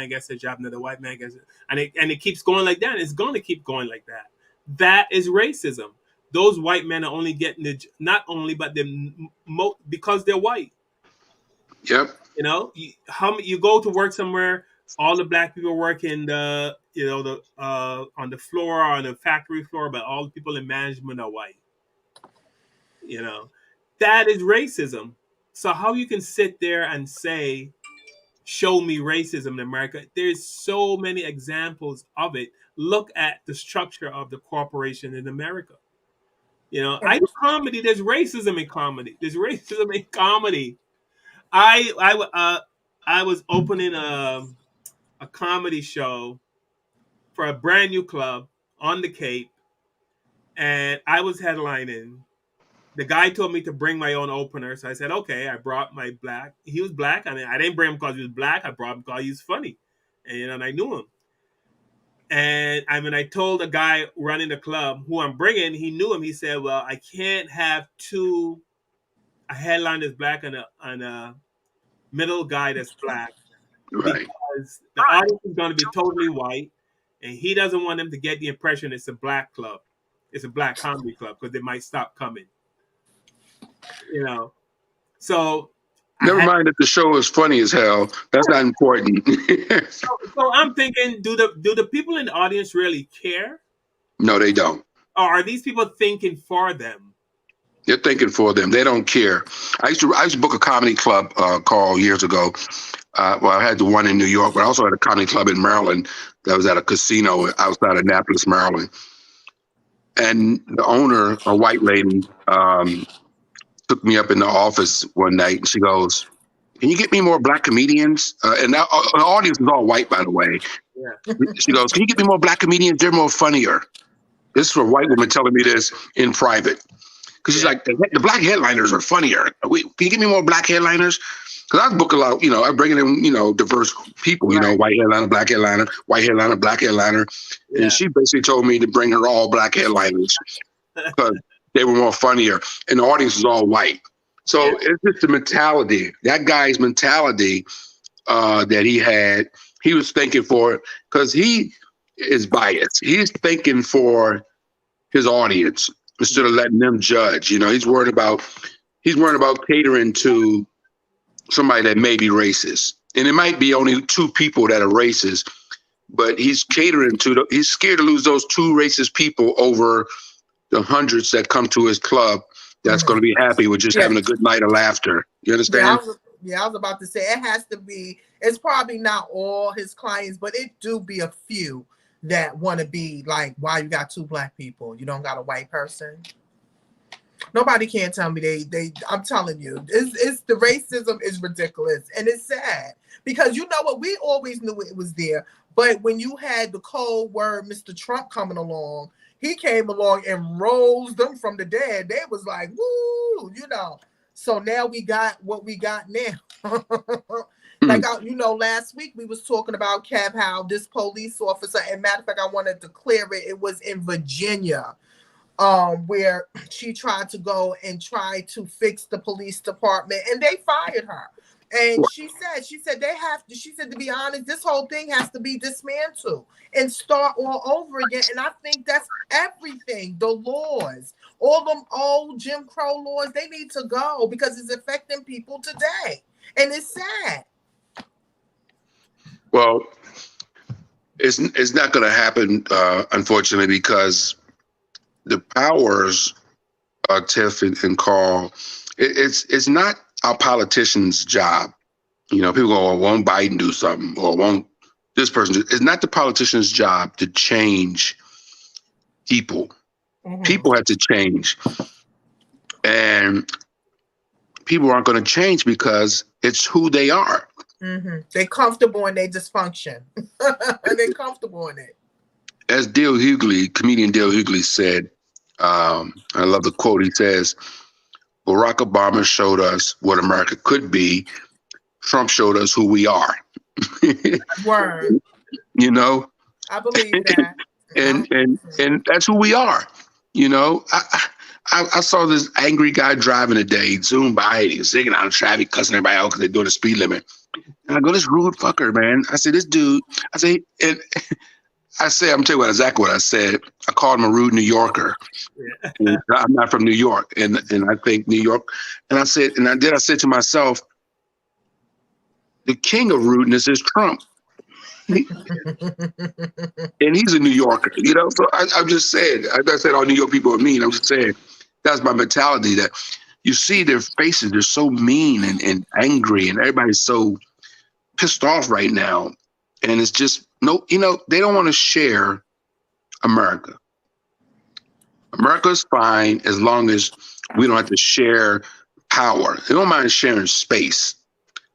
Speaker 1: gets a job, another white man gets it. And it keeps going like that. And it's going to keep going like that. That is racism. Those white men are only getting not only, but because they're white.
Speaker 7: Yep.
Speaker 1: You know, you go to work somewhere, all the black people work in the on the floor, or on the factory floor, but all the people in management are white. You know, that is racism. So how you can sit there and say, show me racism in America? There's so many examples of it. Look at the structure of the corporation in America. You know, I do comedy. There's racism in comedy. There's racism in comedy. I was opening a comedy show for a brand new club on the Cape, and I was headlining. The guy told me to bring my own opener, so I said, okay. I brought my black. He was black. I mean, I didn't bring him because he was black. I brought him because he was funny, and I knew him. And I mean, I told a guy running the club who I'm bringing. He knew him. He said, "Well, I can't have a headline that's black and a middle guy that's black
Speaker 7: Right.
Speaker 1: because the audience is going to be totally white, and he doesn't want them to get the impression it's a black club, it's a black comedy club because they might stop coming." You know, so
Speaker 7: Never mind if the show is funny as hell. That's not important.
Speaker 1: so I'm thinking, do the people in the audience really care,
Speaker 7: No, they don't.
Speaker 1: or are these people thinking for them?
Speaker 7: They're thinking for them. They don't care. I used to book a comedy club called years ago. Well, I had the one in New York, but I also had a comedy club in Maryland that was at a casino outside of Annapolis, Maryland. And the owner, a white lady, took me up in the office one night, and she goes, "Can you get me more black comedians?" And the audience is all white, by the way.
Speaker 1: Yeah.
Speaker 7: She goes, "Can you get me more black comedians? They're more funnier." This is a white woman telling me this in private. Because she's like, the black headliners are funnier. Can you give me more black headliners? Because I book a lot, I'm bringing in, diverse people, white headliner, black headliner, white headliner, black headliner. Yeah. And she basically told me to bring her all black headliners because they were more funnier. And the audience is all white. So it's just the mentality, that guy's mentality that he had. He was thinking for it because he is biased. He's thinking for his audience instead of letting them judge. He's worried about catering to somebody that may be racist. And it might be only two people that are racist, but he's catering to he's scared to lose those two racist people over the hundreds that come to his club that's going to be happy with just having a good night of laughter. You understand?
Speaker 9: I was about to say it has to be, it's probably not all his clients, but it do be a few that want to be like, why you got two black people? You don't got a white person? Nobody can tell me they I'm telling you, it's the racism is ridiculous. And it's sad because you know what? We always knew it was there. But when you had the cold word, Mr. Trump coming along, he came along and rose them from the dead. They was like, woo, So now we got what we got now. Like, last week we was talking about, Kev, how this police officer, and matter of fact, I wanted to clear it. It was in Virginia, where she tried to go and try to fix the police department, and they fired her. And she said to be honest, this whole thing has to be dismantled and start all over again. And I think that's everything. The laws, all them old Jim Crow laws, they need to go because it's affecting people today. And it's sad.
Speaker 7: Well, it's not going to happen, unfortunately, because the powers, Tiff and Carl, it's not our politicians' job. People go, "Oh, won't Biden do something?" Or "Won't this person do?" It's not the politicians' job to change people. Mm-hmm. People have to change. And people aren't going to change because it's who they are.
Speaker 9: Mm-hmm. They're comfortable in their dysfunction. They're comfortable in it.
Speaker 7: As comedian Dale Hughley said, I love the quote. He says, "Barack Obama showed us what America could be. Trump showed us who we are."
Speaker 9: Word.
Speaker 7: I
Speaker 9: believe that.
Speaker 7: and that's who we are. I saw this angry guy driving today, zoomed by, he was singing out of traffic, cussing everybody out because they're doing the speed limit. And I go, "This rude fucker, man." I said, "This dude," I'm telling you exactly what I said. I called him a rude New Yorker. Yeah. I'm not from New York. And I think New York. And I said to myself, the king of rudeness is Trump. And he's a New Yorker, So I'm just saying, I'm not saying all New York people are mean. I'm just saying that's my mentality, that you see their faces, they're so mean and angry, and everybody's so pissed off right now. And it's just, they don't want to share America. America's fine as long as we don't have to share power. They don't mind sharing space,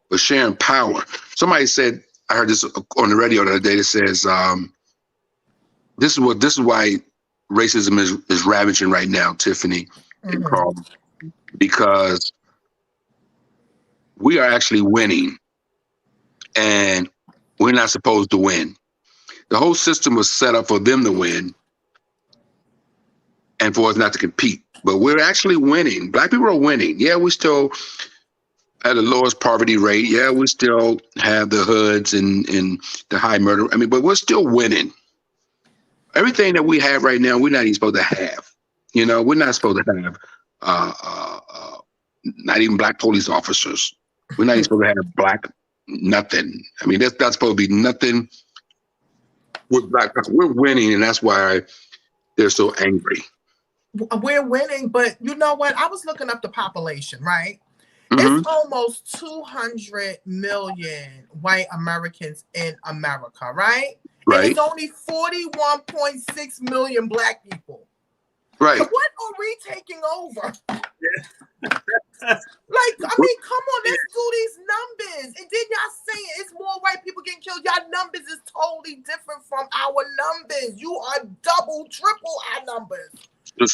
Speaker 7: but sharing power. Somebody said, I heard this on the radio the other day, that says, this is why racism is ravaging right now, Tiffany and Carl, because we are actually winning, and we're not supposed to win. The whole system was set up for them to win and for us not to compete. But we're actually winning. Black people are winning. Yeah, we still at the lowest poverty rate. Yeah, we still have the hoods and the high murder. I mean, but we're still winning. Everything that we have right now, we're not even supposed to have. You know, we're not supposed to have not even black police officers. We're not even supposed to have black nothing. I mean, that's not supposed to be nothing with black people. We're winning, and that's why they're so angry.
Speaker 9: We're winning, but you know what? I was looking up the population, right? It's almost 200 million white Americans in America, right?
Speaker 7: Right.
Speaker 9: And it's only 41.6 million black people.
Speaker 7: Right.
Speaker 9: So what are we taking over? Like, I mean, come on, let's do these numbers. And then y'all saying it's more white people getting killed. Y'all numbers is totally different from our numbers. You are double, triple our numbers.
Speaker 7: The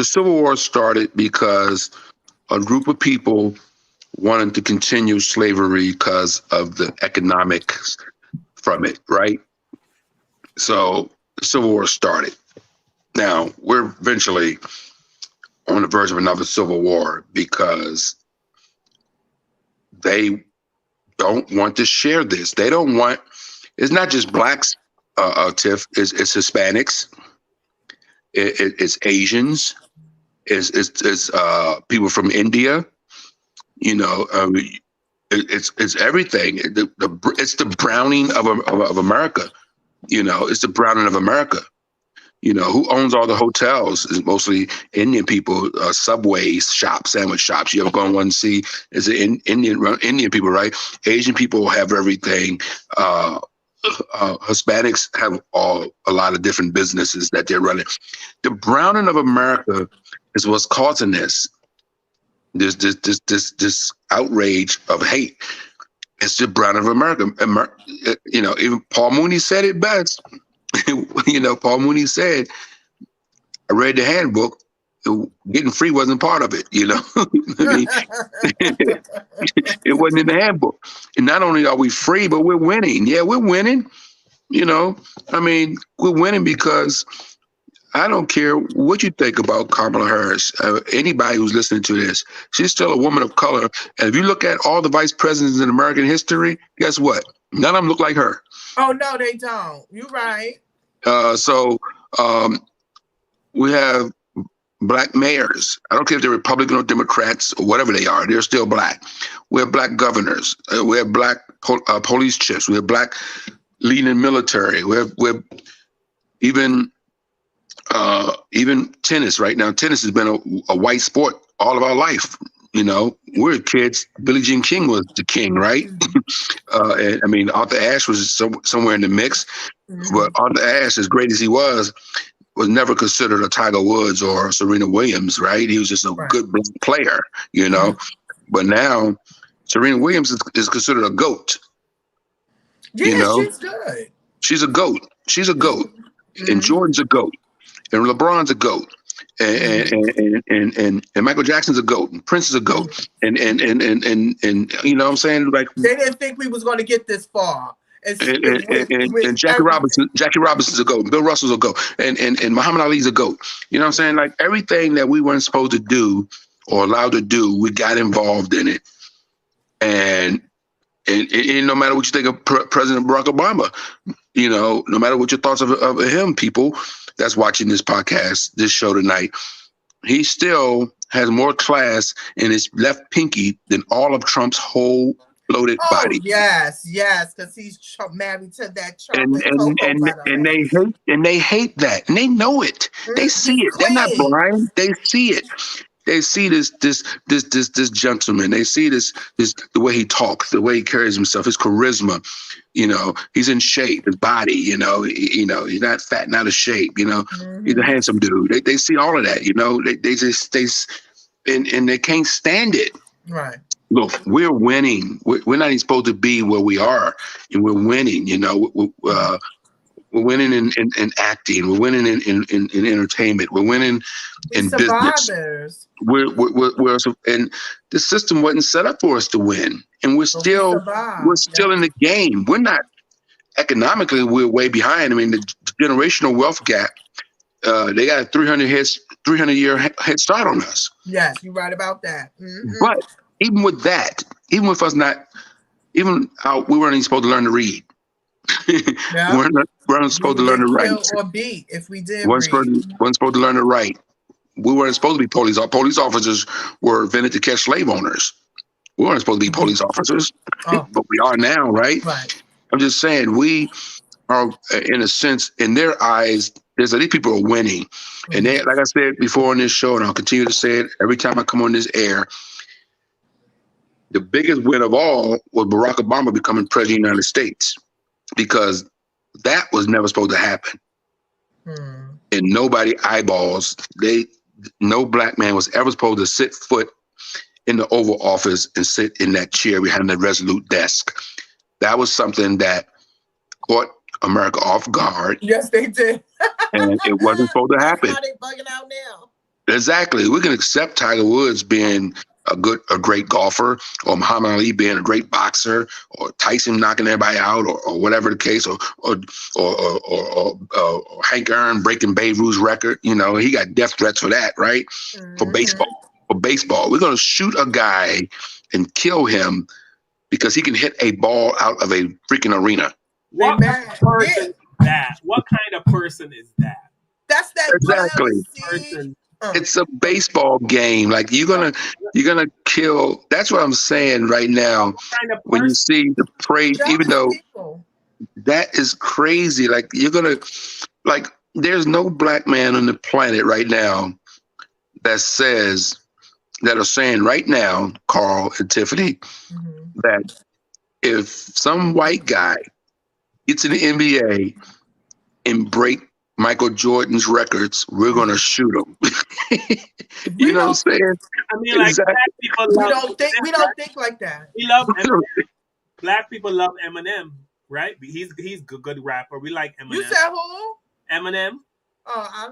Speaker 7: Civil War started because a group of people wanted to continue slavery because of the economics from it, right? So the Civil War started. Now, we're eventually on the verge of another civil war because they don't want to share this. They don't want, it's not just blacks, Tiff, it's Hispanics, it's Asians, it's people from India, you know, it's everything. It's the browning of America, you know, it's the browning of America. You know, who owns all the hotels? Is mostly Indian people, Subways, shops, sandwich shops. You ever go on one and see? Is it Indian people, right? Asian people have everything. Hispanics have a lot of different businesses that they're running. The browning of America is what's causing this outrage of hate. It's the browning of America. You know, even Paul Mooney said it best. You know, Paul Mooney said, I read the handbook, getting free wasn't part of it, you know. I mean, it wasn't in the handbook. And not only are we free, but we're winning. Yeah, we're winning. You know, I mean, we're winning because I don't care what you think about Kamala Harris. Anybody who's listening to this, she's still a woman of color. And if you look at all the vice presidents in American history, guess what? None of them look like her.
Speaker 9: Oh, no, they don't. You're right.
Speaker 7: So we have black mayors. I don't care if they're Republican or Democrats or whatever they are. They're still black. We have black governors. We have black police chiefs. We have black leading military. We have even tennis right now. Tennis has been a white sport all of our life. You know, we're kids. Billie Jean King was the king, right? And I mean, Arthur Ashe was somewhere in the mix. But Arthur Ashe, as great as he was never considered a Tiger Woods or Serena Williams, right? He was just a good player, you know. But now, Serena Williams is considered a GOAT.
Speaker 9: Yeah,
Speaker 7: you know?
Speaker 9: she's good.
Speaker 7: She's a GOAT. She's a GOAT. And Jordan's a GOAT. And LeBron's a GOAT. And Michael Jackson's a GOAT, and Prince is a GOAT, and you know what I'm saying? Like,
Speaker 9: they didn't think we was going to get this far.
Speaker 7: And Jackie Robinson's a GOAT, Bill Russell's a GOAT, and Muhammad Ali's a GOAT. You know what I'm saying? Like, everything that we weren't supposed to do or allowed to do, we got involved in it. And no matter what you think of President Barack Obama, you know, no matter what your thoughts of him, people that's watching this podcast, this show tonight, he still has more class in his left pinky than all of Trump's whole bloated body.
Speaker 9: Yes, because he's married to that Trump.
Speaker 7: And they hate that, and they know it. They see it. They're not blind. They see it. They see this gentleman. They see this the way he talks, the way he carries himself, his charisma. You know, he's in shape, his body. You know, he's not fat, and out of shape. You know, he's a handsome dude. They see all of that. You know, they can't stand it.
Speaker 9: Right.
Speaker 7: Look, we're winning. We're not even supposed to be where we are, and we're winning. You know, We're winning in acting. We're winning in entertainment. We're winning in business.
Speaker 9: Survivors.
Speaker 7: We're and the system wasn't set up for us to win, and we're
Speaker 9: But we
Speaker 7: still
Speaker 9: survived.
Speaker 7: in the game. We're not economically. We're way behind. I mean, the generational wealth gap. They got a 300-year head start on us.
Speaker 9: Yes, you're right about that. Mm-hmm.
Speaker 7: But even with that, even with us not, we weren't even supposed to learn to read.
Speaker 9: Yeah.
Speaker 7: we weren't supposed to learn to write.
Speaker 9: Or beat if we did
Speaker 7: Weren't
Speaker 9: read.
Speaker 7: supposed to learn to write. We weren't supposed to be police. Our police officers were invented to catch slave owners. We weren't supposed to be police officers, but we are now, right?
Speaker 9: Right.
Speaker 7: I'm just saying we are, in a sense, in their eyes, these people are winning. And they, like I said before on this show, and I'll continue to say it every time I come on this air, the biggest win of all was Barack Obama becoming president of the United States, because that was never supposed to happen. And nobody eyeballs, no black man was ever supposed to sit foot in the Oval Office and sit in that chair behind the Resolute desk. That was something that caught America off guard.
Speaker 9: Yes, they did.
Speaker 7: And it wasn't supposed to happen.
Speaker 9: That's why they bugging out now.
Speaker 7: Exactly. We can accept Tiger Woods being a great golfer, or Muhammad Ali being a great boxer, or Tyson knocking everybody out, or whatever the case, or Hank Aaron breaking Babe Ruth's record. You know, he got death threats for that, right? For baseball, we're gonna shoot a guy and kill him because he can hit a ball out of a freaking arena.
Speaker 1: What kind of person is that? What kind of person is that?
Speaker 9: That's that
Speaker 7: exactly.
Speaker 1: Person.
Speaker 7: It's a baseball game. Like you're gonna kill. That's what I'm saying right now.
Speaker 1: Kind of
Speaker 7: when you see the parade, even though that is crazy. Like there's no black man on the planet right now that are saying right now, Carl and Tiffany, that if some white guy gets in the NBA and break Michael Jordan's records, we're going to shoot him. You know what I'm saying?
Speaker 1: I mean, like,
Speaker 7: exactly.
Speaker 1: black people
Speaker 9: we don't think like that.
Speaker 1: We love Eminem. Black people love Eminem, right? He's a good rapper. We like Eminem.
Speaker 9: You said who?
Speaker 1: Eminem.
Speaker 9: Oh, I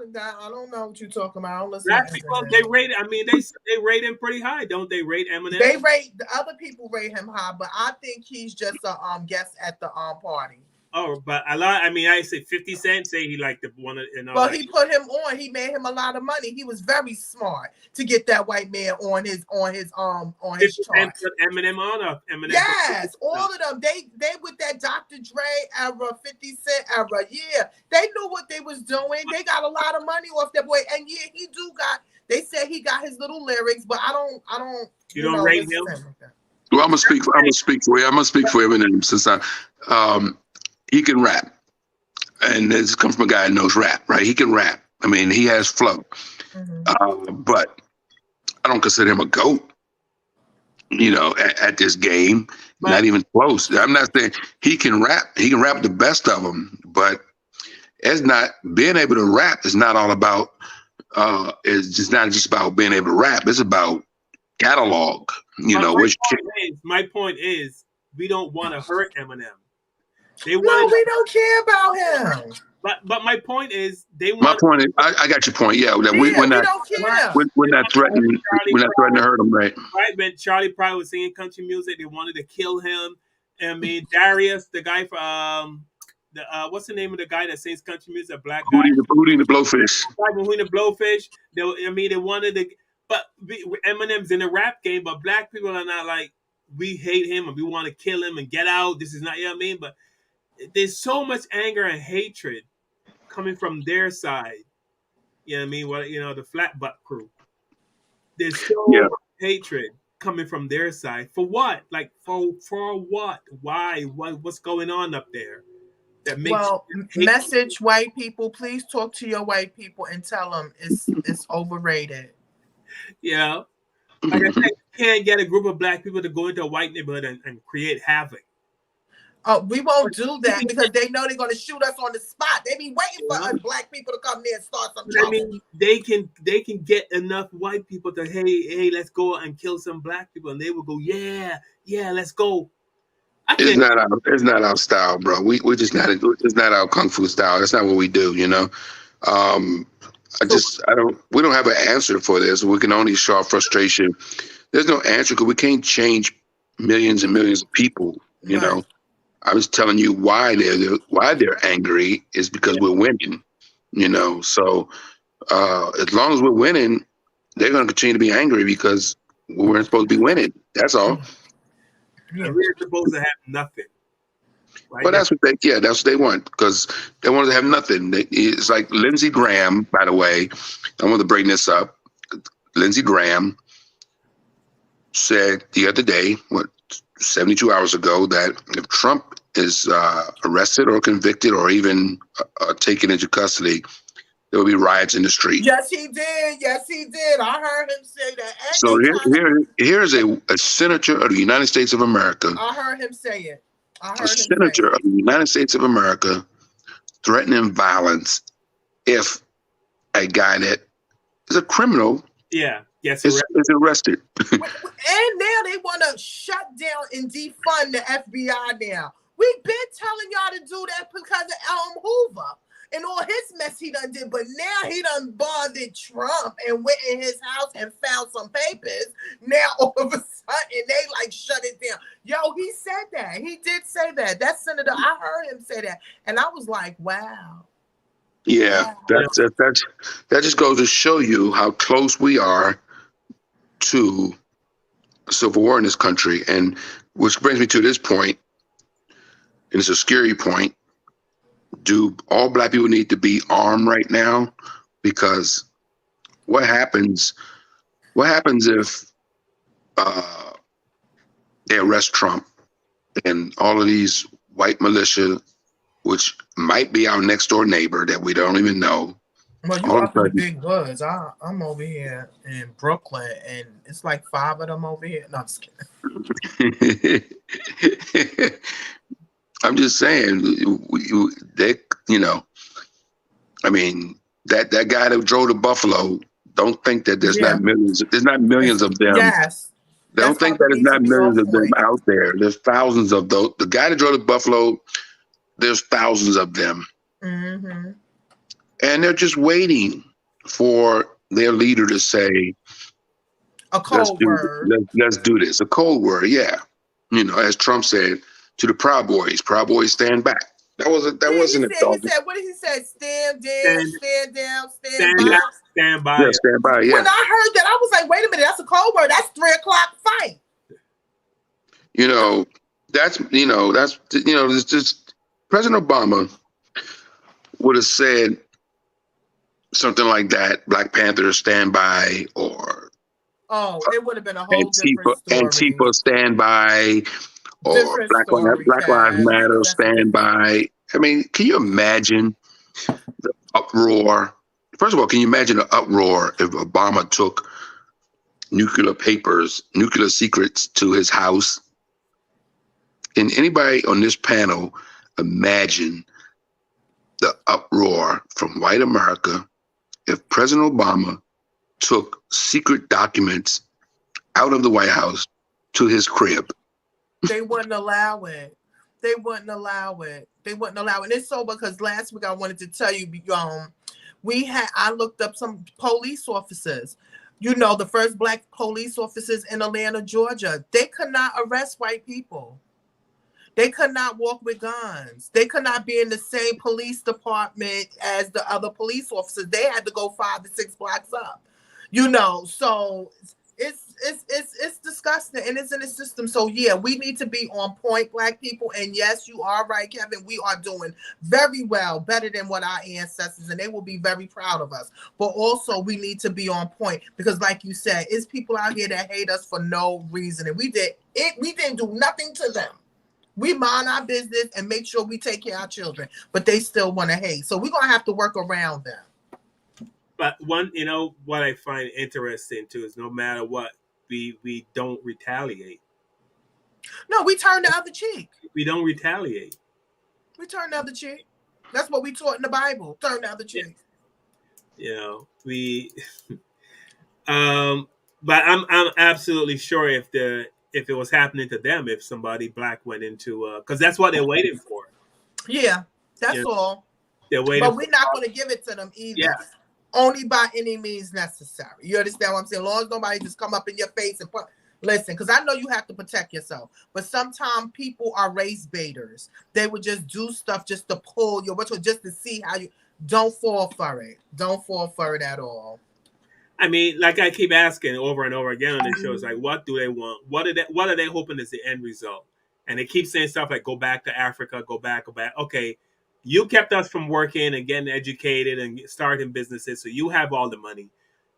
Speaker 9: don't know what you're talking about. I don't listen
Speaker 1: Black
Speaker 9: to
Speaker 1: people,
Speaker 9: Eminem.
Speaker 1: they rate. I mean, they rate him pretty high, don't they? Rate Eminem.
Speaker 9: They rate the other people rate him high, but I think he's just a guest at the party.
Speaker 1: Oh, but a lot. I mean, I say 50 Cent say he liked the one.
Speaker 9: Well, he put him on. He made him a lot of money. He was very smart to get that white man on his chart.
Speaker 1: Put Eminem on Eminem.
Speaker 9: Yes, all of them. They with that Dr. Dre era, 50 Cent era. Yeah, they knew what they was doing. They got a lot of money off that boy, and yeah, he do got. They said he got his little lyrics, but I don't.
Speaker 1: You don't rate him.
Speaker 7: Well, I'm gonna speak for you. I'm gonna speak for Eminem since he can rap, and this comes from a guy who knows rap, right? He can rap. I mean, he has flow, but I don't consider him a GOAT. You know, at this game, not even close. I'm not saying he can rap. He can rap the best of them, but it's not being able to rap. Is not all about. It's just not just about being able to rap. It's about catalog. You know,
Speaker 1: my point is, we don't want to hurt Eminem.
Speaker 9: We don't care about him.
Speaker 1: But my point is,
Speaker 7: my point is, I got your point. Yeah, that we're not threatening. We're not threatening to hurt him, right?
Speaker 1: Right. When Charlie Pride was singing country music, they wanted to kill him. I mean, Darius, the guy from what's the name of the guy that sings country music? A black guy.
Speaker 7: Hootie the Blowfish.
Speaker 1: Hootie the Blowfish. They wanted to. But Eminem's in the rap game, but black people are not like, we hate him and we want to kill him and get out. This is not, you know what I mean? But there's so much anger and hatred coming from their side. You know what I mean? Well, you know, the flat butt crew. There's so much hatred coming from their side. For what? Like, for what? Why? What's going on up there? That makes
Speaker 9: message white people. Please talk to your white people and tell them it's overrated.
Speaker 1: Yeah. Like I said, you can't get a group of black people to go into a white neighborhood and create havoc.
Speaker 9: Oh, we won't do that because they know they're going to shoot us on the spot. They be waiting for us black people to come there and start some trouble.
Speaker 1: I mean, they can get enough white people to, hey, let's go and kill some black people. And they will go, yeah, let's go. I
Speaker 7: It's
Speaker 1: think
Speaker 7: not our style, bro. We just not it's not our kung fu style. That's not what we do, you know. Um, we don't have an answer for this. We can only show our frustration. There's no answer because we can't change millions and millions of people, you
Speaker 9: Right.
Speaker 7: know. I was telling you why they're angry is because we're winning, you know. So as long as we're winning, they're going to continue to be angry because we weren't supposed to be winning. That's all.
Speaker 9: Yeah.
Speaker 1: we're supposed to have nothing. Right?
Speaker 7: But that's what they want because they want to have nothing. It's like Lindsey Graham, by the way. I want to bring this up. Lindsey Graham said the other day, 72 hours ago, that if Trump is arrested or convicted or even taken into custody, there will be riots in the street.
Speaker 9: Yes, he did. Yes, he did. I heard him say that. And
Speaker 7: So here's a senator of the United States of America,
Speaker 9: I heard him say it.
Speaker 7: a senator of the United States of America threatening violence if a guy that is a criminal
Speaker 1: Yes,
Speaker 7: is arrested.
Speaker 9: And now they want to shut down and defund the FBI now. We've been telling y'all to do that because of Hoover and all his mess he done did. But now he done bothered Trump and went in his house and found some papers. Now all of a sudden they like shut it down. Yo, he said that. He did say that. That senator, I heard him say that. And I was like, wow.
Speaker 7: Yeah, that just goes to show you how close we are to a civil war in this country. And which brings me to this point, and it's a scary point. Do all black people need to be armed right now? Because what happens if they arrest Trump and all of these white militia, which might be our next door neighbor that we don't even know?
Speaker 9: Well, you up in the big woods. I'm over here in Brooklyn, and it's like 5 of them over here. No, I'm just kidding.
Speaker 7: I'm just saying, I mean, that guy that drove to Buffalo, don't think that there's not millions. There's not millions of them.
Speaker 9: Yes.
Speaker 7: Don't think that there's not millions of them out there. There's thousands of those. The guy that drove to Buffalo, there's thousands of them.
Speaker 9: Mm-hmm.
Speaker 7: And they're just waiting for their leader to say
Speaker 9: a cold word.
Speaker 7: Let's do this. A cold word, yeah. You know, as Trump said to the Proud Boys, Stand back. That wasn't a
Speaker 9: He said, what did he say? Stand down, stand down, stand by.
Speaker 1: Stand by.
Speaker 7: Yeah, stand by. Yeah.
Speaker 9: When I heard that, I was like, wait a minute, that's a cold word. That's 3 o'clock fight. It's just President Obama would have said something like that, Black Panthers stand by, or it would have been a whole different story.
Speaker 7: Antifa stand by, or Black Lives Matter stand by. I mean, can you imagine the uproar? First of all, can you imagine the uproar if Obama took nuclear secrets to his house? Can anybody on this panel imagine the uproar from white America if President Obama took secret documents out of the White House to his crib?
Speaker 9: They wouldn't allow it. They wouldn't allow it. And it's so because last week I wanted to tell you, I looked up some police officers. You know, the first Black police officers in Atlanta, Georgia. They could not arrest white people. They could not walk with guns. They could not be in the same police department as the other police officers. They had to go 5 to 6 blocks up. You know, so it's disgusting and it's in the system. So yeah, we need to be on point, Black people. And yes, you are right, Kevin. We are doing very well, better than what our ancestors, and they will be very proud of us. But also we need to be on point because like you said, it's people out here that hate us for no reason. And we didn't do nothing to them. We mind our business and make sure we take care of our children, but they still want to hate. So we're going to have to work around them.
Speaker 1: But what I find interesting too is no matter what, we don't retaliate.
Speaker 9: No, we turn the other cheek.
Speaker 1: We don't retaliate.
Speaker 9: We turn the other cheek. That's what we taught in the Bible. Turn the other cheek.
Speaker 1: We but I'm absolutely sure if if it was happening to them, if somebody black went into, because that's what they're waiting for.
Speaker 9: Yeah, that's
Speaker 1: You know,
Speaker 9: all.
Speaker 1: they're waiting.
Speaker 9: But we're not going to give it to them either.
Speaker 1: Yeah.
Speaker 9: Only by any means necessary. You understand what I'm saying? As long as nobody just come up in your face and put. Listen, because I know you have to protect yourself, but sometimes people are race baiters. They would just do stuff just to pull you, just to see how you. Don't fall for it. Don't fall for it at all.
Speaker 1: I mean, like I keep asking over and over again on the show, it's like, what do they want? What are they hoping is the end result? And they keep saying stuff like, go back to Africa, go back. Okay, you kept us from working and getting educated and starting businesses, so you have all the money.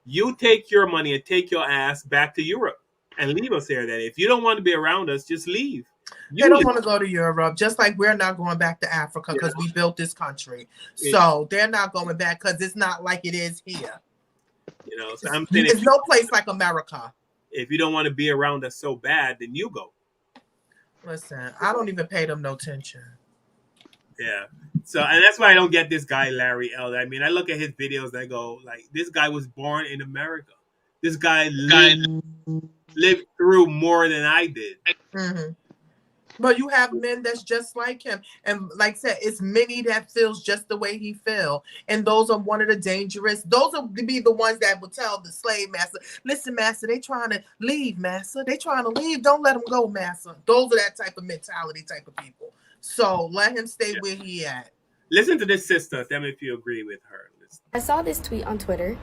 Speaker 1: You take your money and take your ass back to Europe and leave us here. Then, if you don't want to be around us, just leave.
Speaker 9: They don't want to go to Europe, just like we're not going back to Africa because we built this country. So they're not going back because it's not like it is here.
Speaker 1: You know, so I'm saying
Speaker 9: there's no place like America.
Speaker 1: If you don't want to be around us so bad, then you go.
Speaker 9: Listen, I don't even pay them no attention.
Speaker 1: Yeah. So, and that's why I don't get this guy, Larry Elder. I mean, I look at his videos, I go, like, this guy was born in America. This guy lived through more than I did.
Speaker 9: Mm-hmm. But you have men that's just like him. And like I said, it's many that feels just the way he feel. And those are one of the dangerous. Those will be the ones that will tell the slave master, listen, master, they trying to leave, master. They trying to leave. Don't let them go, master. Those are that type of mentality type of people. So let him stay where he at.
Speaker 1: Listen to this sister. Tell me if you agree with her. Listen.
Speaker 12: I saw this tweet on Twitter.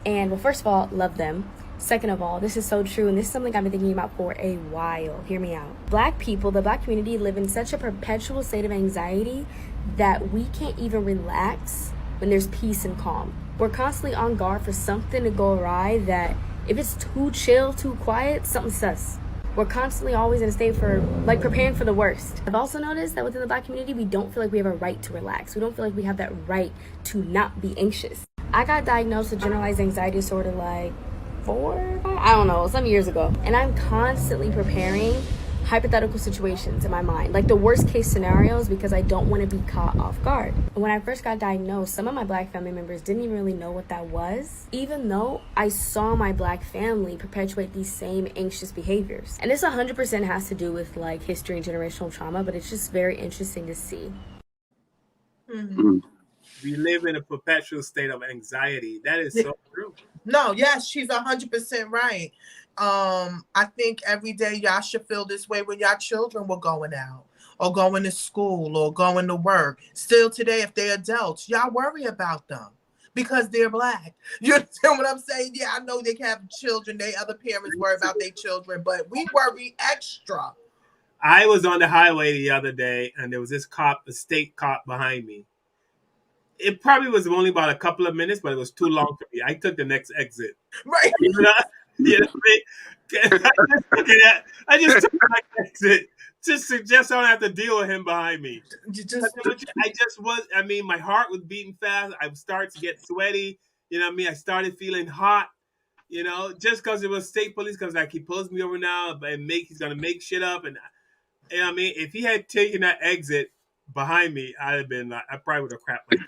Speaker 12: And, well, first of all, love them. Second of all, this is so true, and this is something I've been thinking about for a while. Hear me out. Black people, the Black community, live in such a perpetual state of anxiety that we can't even relax when there's peace and calm. We're constantly on guard for something to go awry that if it's too chill, too quiet, something's sus. We're constantly always in a state for, like, preparing for the worst. I've also noticed that within the Black community, we don't feel like we have a right to relax. We don't feel like we have that right to not be anxious. I got diagnosed with generalized anxiety disorder like 4, 5, I don't know, some years ago. And I'm constantly preparing hypothetical situations in my mind, like the worst case scenarios, because I don't want to be caught off guard. And when I first got diagnosed, some of my Black family members didn't even really know what that was, even though I saw my Black family perpetuate these same anxious behaviors. And this 100% has to do with like history and generational trauma, but it's just very interesting to see.
Speaker 9: Mm-hmm.
Speaker 1: We live in a perpetual state of anxiety. That is so true.
Speaker 9: No, yes, she's 100% right. I think every day y'all should feel this way when y'all children were going out or going to school or going to work. Still today, if they're adults, y'all worry about them because they're Black. You understand what I'm saying? Yeah, I know they have children. Other parents worry about their children, but we worry extra.
Speaker 1: I was on the highway the other day, and there was this cop, a state cop behind me. It probably was only about a couple of minutes, but it was too long for me. I took the next exit.
Speaker 9: Right.
Speaker 1: You know what I mean? I just took the next exit just so I don't have to deal with him behind me. My heart was beating fast. I started to get sweaty. You know what I mean? I started feeling hot, you know, just because it was state police, because like he pulls me over now and he's going to make shit up. And you know what I mean? If he had taken that exit behind me, I'd have been like, I probably would have crapped like.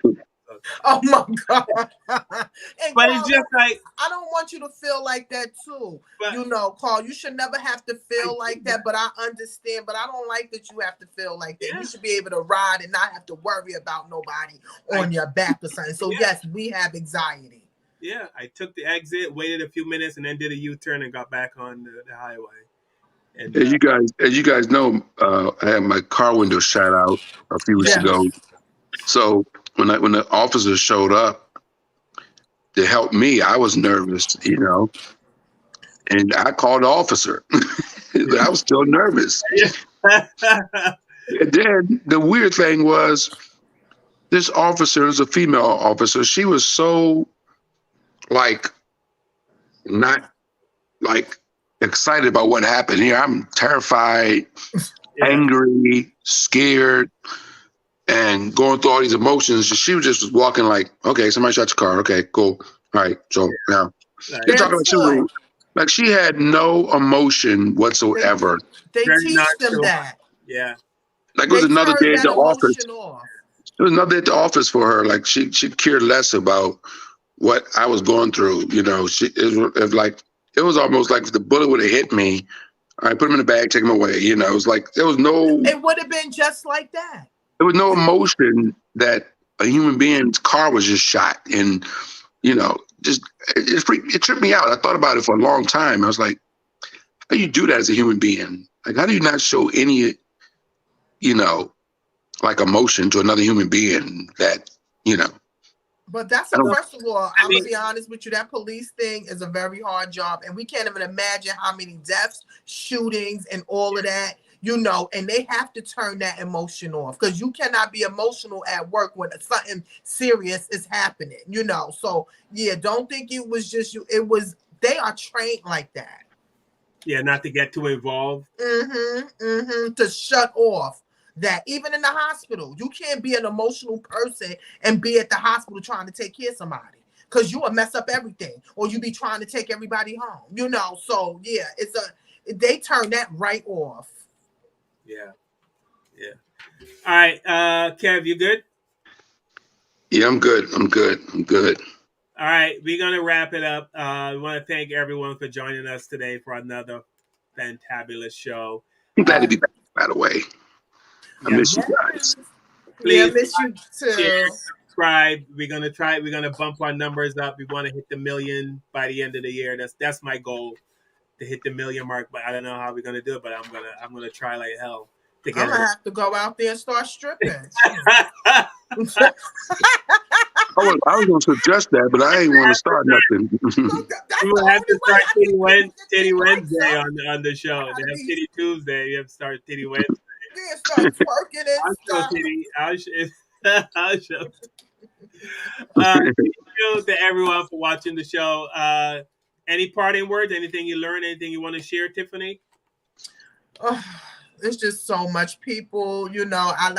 Speaker 9: Oh my God.
Speaker 1: But
Speaker 9: Carl,
Speaker 1: it's just like,
Speaker 9: I don't want you to feel like that too. You know, Carl, you should never have to feel like that, but I understand, but I don't like that you have to feel like that. Yeah. You should be able to ride and not have to worry about nobody on your back or something. So yes, we have anxiety.
Speaker 1: Yeah, I took the exit, waited a few minutes, and then did a U-turn and got back on the highway. And
Speaker 7: as you guys know, I had my car window shot out a few weeks ago. So when the officers showed up to help me, I was nervous, you know, and I called the officer. I was still nervous. And then the weird thing was, this officer is a female officer. She was so not excited about what happened here. I'm terrified, angry, scared, and going through all these emotions. She was just walking like, okay, somebody shot your car. Okay, cool. All right. So now you're talking like she had no emotion whatsoever.
Speaker 9: They teach them that.
Speaker 1: Yeah.
Speaker 7: Like it was another day at the office. It was another day at the office for her. Like she cared less about what I was going through. You know, it was almost like if the bullet would have hit me, All right, put him in the bag, take him away. You know, it was like there was no
Speaker 9: It would have been just like that.
Speaker 7: emotion that a human being's car was just shot, and you know, just it tripped me out. I thought about it for a long time. I was like, how do you do that as a human being? Like, how do you not show any, you know, like emotion to another human being that, you know?
Speaker 9: But that's
Speaker 7: I don't.
Speaker 9: first of all, I'm gonna be honest with you. That police thing is a very hard job, and we can't even imagine how many deaths, shootings, and all of that. You know, and they have to turn that emotion off because you cannot be emotional at work when something serious is happening. You know, so yeah, don't think it was just you. It was they are trained like that.
Speaker 1: Yeah, not to get too involved.
Speaker 9: To shut off that. Even in the hospital, you can't be an emotional person and be at the hospital trying to take care of somebody because you will mess up everything, or you be trying to take everybody home. You know, so yeah, they turn that right off.
Speaker 1: Yeah. All right, Kev, you good?
Speaker 7: Yeah, I'm good. I'm good.
Speaker 1: All right, we're gonna wrap it up. We want to thank everyone for joining us today for another fantabulous show.
Speaker 7: I'm glad to be back. By the way, I miss you guys.
Speaker 9: Yeah, I
Speaker 1: Please
Speaker 9: miss you
Speaker 1: share,
Speaker 9: too.
Speaker 1: subscribe. We're gonna bump our numbers up. We want to hit the million by the end of the year. That's my goal, to hit the million mark. But I don't know how we're gonna do it. But I'm gonna try like hell to
Speaker 9: I'm
Speaker 1: get
Speaker 9: gonna have to go out there and start stripping.
Speaker 7: I was going to suggest that, but I ain't want to start nothing.
Speaker 1: You will have to start Titty Wednesday on the show. They have Titty Tuesday. You have to start Titty Wednesday.
Speaker 9: Yeah, start twerking and
Speaker 1: I'll show
Speaker 9: stuff.
Speaker 1: Titty. I'll show. Thank you to everyone for watching the show. Any parting words? Anything you learned? Anything you want to share, Tiffany?
Speaker 9: Oh, it's just so much, people. You know, I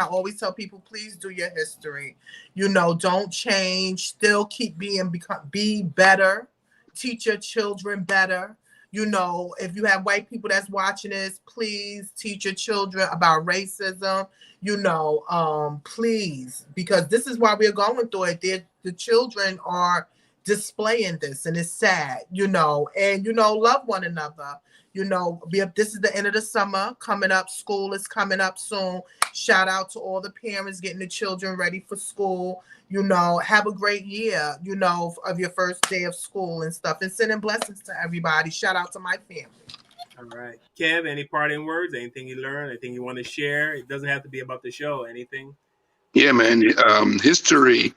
Speaker 9: always tell people, please do your history. You know, don't change. Still keep be better. Teach your children better. You know, if you have white people that's watching this, please teach your children about racism. You know, please, because this is why we're going through it. The children are displaying this, and it's sad. You know, and love one another. You know, this is the end of the summer coming up. School is coming up soon. Shout out to all the parents getting the children ready for school. You know, have a great year, you know, of your first day of school and stuff. And sending blessings to everybody. Shout out to my family.
Speaker 1: All right. Kev, any parting words? Anything you learned? Anything you want to share? It doesn't have to be about the show. Anything?
Speaker 7: Yeah, man. History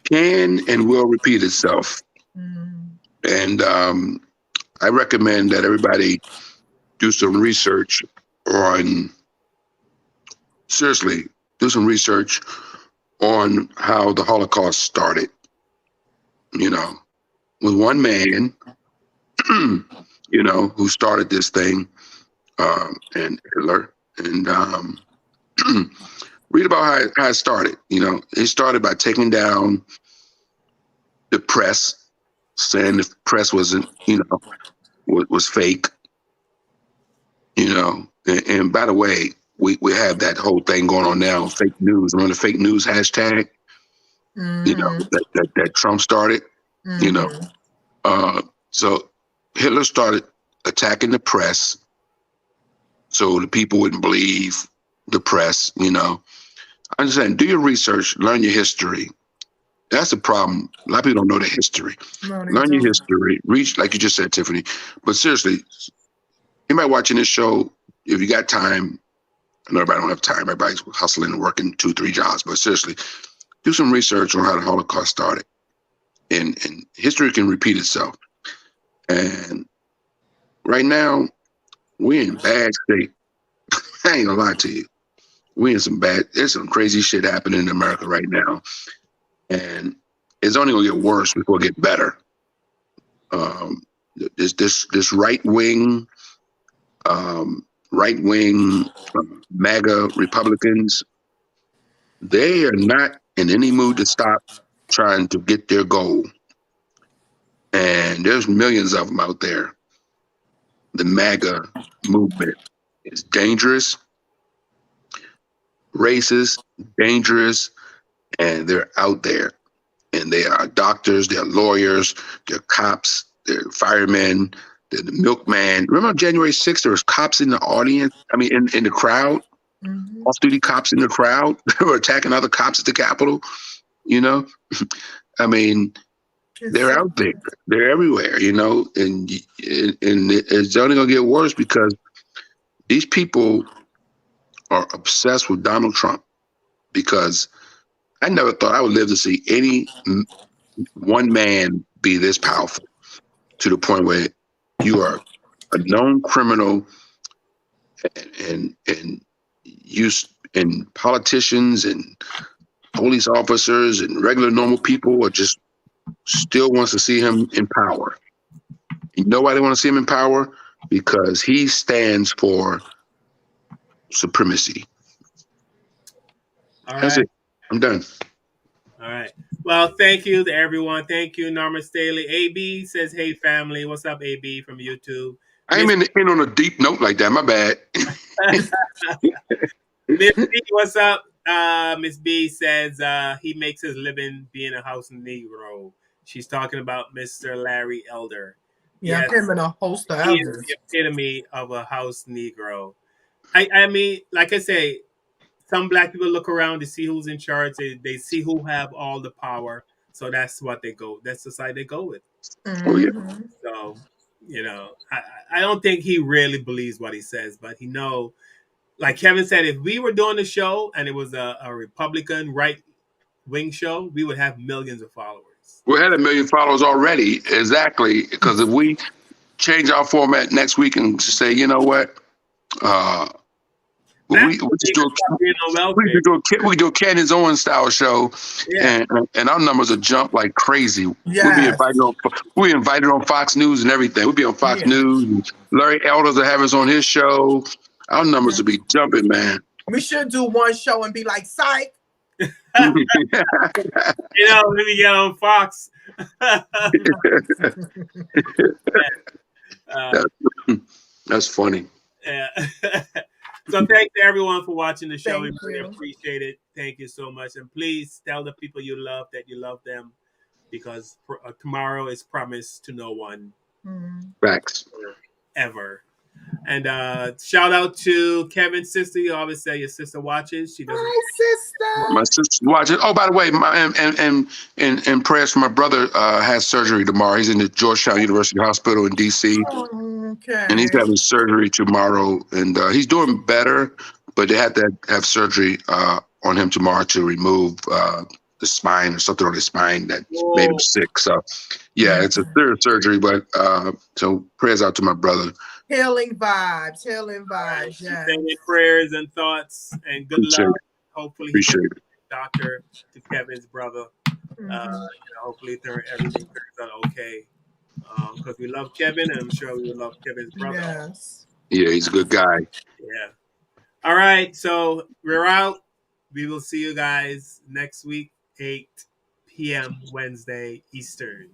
Speaker 7: can and will repeat itself. And I recommend that everybody do some research seriously, do some research on how the Holocaust started. You know, with one man, you know, who started this thing, and Hitler, and read about how it started. You know, it started by taking down the press, saying the press wasn't, you know, was fake. You know, and by the way, we have that whole thing going on now, fake news. Remember the fake news hashtag? You know, that Trump started. You know, so Hitler started attacking the press, so the people wouldn't believe the press. You know, I'm just saying, do your research, learn your history. That's the problem. A lot of people don't know the history. Learn your history. Reach, like you just said, Tiffany. But seriously, anybody watching this show, if you got time, I know everybody don't have time. Everybody's hustling and working 2-3 jobs. But seriously, do some research on how the Holocaust started. And history can repeat itself. And right now, we're in bad state. I ain't gonna lie to you. There's some crazy shit happening in America right now. And it's only gonna get worse before it get better. This right wing MAGA Republicans, they are not in any mood to stop trying to get their goal. And there's millions of them out there. The MAGA movement is dangerous, racist, dangerous, and they're out there. And they are doctors, they're lawyers, they're cops, they're firemen, the milkman. Remember January 6th, there was cops in the audience. I mean, in the crowd, off-duty cops in the crowd that were attacking other cops at the Capitol. You know, I mean, they're out there. They're everywhere. You know, and it's only gonna get worse because these people are obsessed with Donald Trump. Because I never thought I would live to see any one man be this powerful to the point where you are a known criminal and politicians and police officers and regular normal people are just still wants to see him in power. You know why they want to see him in power? Because he stands for supremacy.
Speaker 1: All
Speaker 7: That's
Speaker 1: right.
Speaker 7: it. I'm done.
Speaker 1: All right. Well, thank you to everyone. Thank you, Norma Staley. AB says, "Hey, family." What's up, AB from YouTube?
Speaker 7: I ain't in on a deep note like that. My bad.
Speaker 1: Miss B, what's up? Miss B says he makes his living being a house Negro. She's talking about Mr. Larry Elder.
Speaker 9: Yeah,
Speaker 1: Yes,
Speaker 9: him and a host of
Speaker 1: he is
Speaker 9: others.
Speaker 1: the epitome of a house Negro. I mean, like I say, some black people look around to see who's in charge. They see who have all the power. So that's what they go. That's the side they go with.
Speaker 7: Oh yeah.
Speaker 1: So, I don't think he really believes what he says, but he know, like Kevin said, if we were doing the show and it was a Republican right wing show, we would have millions of followers.
Speaker 7: We had 1 million followers already. Exactly. Because if we change our format next week and just say, you know what, we just do a Candace Owens style show, and our numbers will jump like crazy.
Speaker 9: Yes.
Speaker 7: We'll be invited on Fox News and everything. We'll be on Fox News. And Larry Elders will have us on his show. Our numbers will be jumping, man.
Speaker 9: We should do one show and be like, psych.
Speaker 1: Maybe get on Fox.
Speaker 7: That's funny.
Speaker 1: Yeah. So thanks to everyone for watching the show.
Speaker 9: Thank
Speaker 1: We really
Speaker 9: you.
Speaker 1: appreciate it. Thank you so much. And please tell the people you love that you love them, because tomorrow is promised to no one.
Speaker 7: Facts.
Speaker 1: Ever. And shout out to Kevin's sister. You always say your sister watches. She doesn't.
Speaker 7: My sister watching. Oh, by the way, and prayers for my brother. Has surgery tomorrow. He's in the Georgetown University Hospital in D.C.
Speaker 9: Okay.
Speaker 7: And he's having surgery tomorrow, and he's doing better. But they had to have surgery on him tomorrow to remove the spine or something on his spine that made him sick. So, yeah, it's a serious surgery. But so prayers out to my brother.
Speaker 9: Healing vibes. Yes.
Speaker 1: Sending prayers and thoughts and good luck. Hopefully,
Speaker 7: appreciate it.
Speaker 1: Doctor to Kevin's brother. Hopefully, everything turns out okay. Because we love Kevin, and I'm sure we will love Kevin's brother.
Speaker 9: Yes.
Speaker 7: Yeah, he's a good guy.
Speaker 1: Yeah. All right, so we're out. We will see you guys next week, 8 p.m. Wednesday Eastern.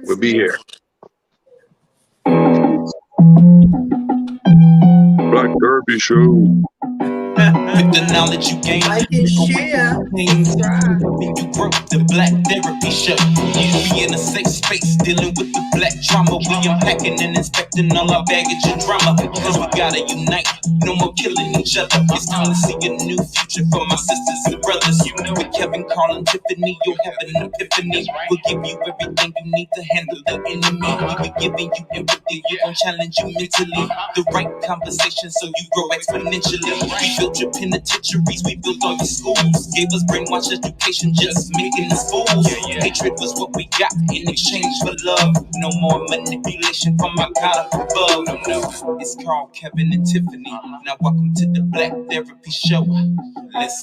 Speaker 7: We'll be here. Black Derby Show.
Speaker 8: With the knowledge you gain,
Speaker 9: like and share.
Speaker 8: Helping you grow, the Black Therapy Show. You be in a safe space, dealing with the black trauma. We unpacking and inspecting all our baggage and drama. Cause we gotta unite, no more killing each other. It's time to see a new future for my sisters and brothers. You know, with Kevin, Carl, and Tiffany, you'll have an epiphany. We'll give you everything you need to handle the enemy. We'll be giving you empathy, we gon' challenge you mentally. The right conversation so you grow exponentially. We built your penitentiaries, we built all your schools. Gave us brainwashed education, just making us fools. Hatred was what we got in exchange for love. No more manipulation from my God up above. No, it's Carl, Kevin, and Tiffany. Now welcome to the Black Therapy Show. Let's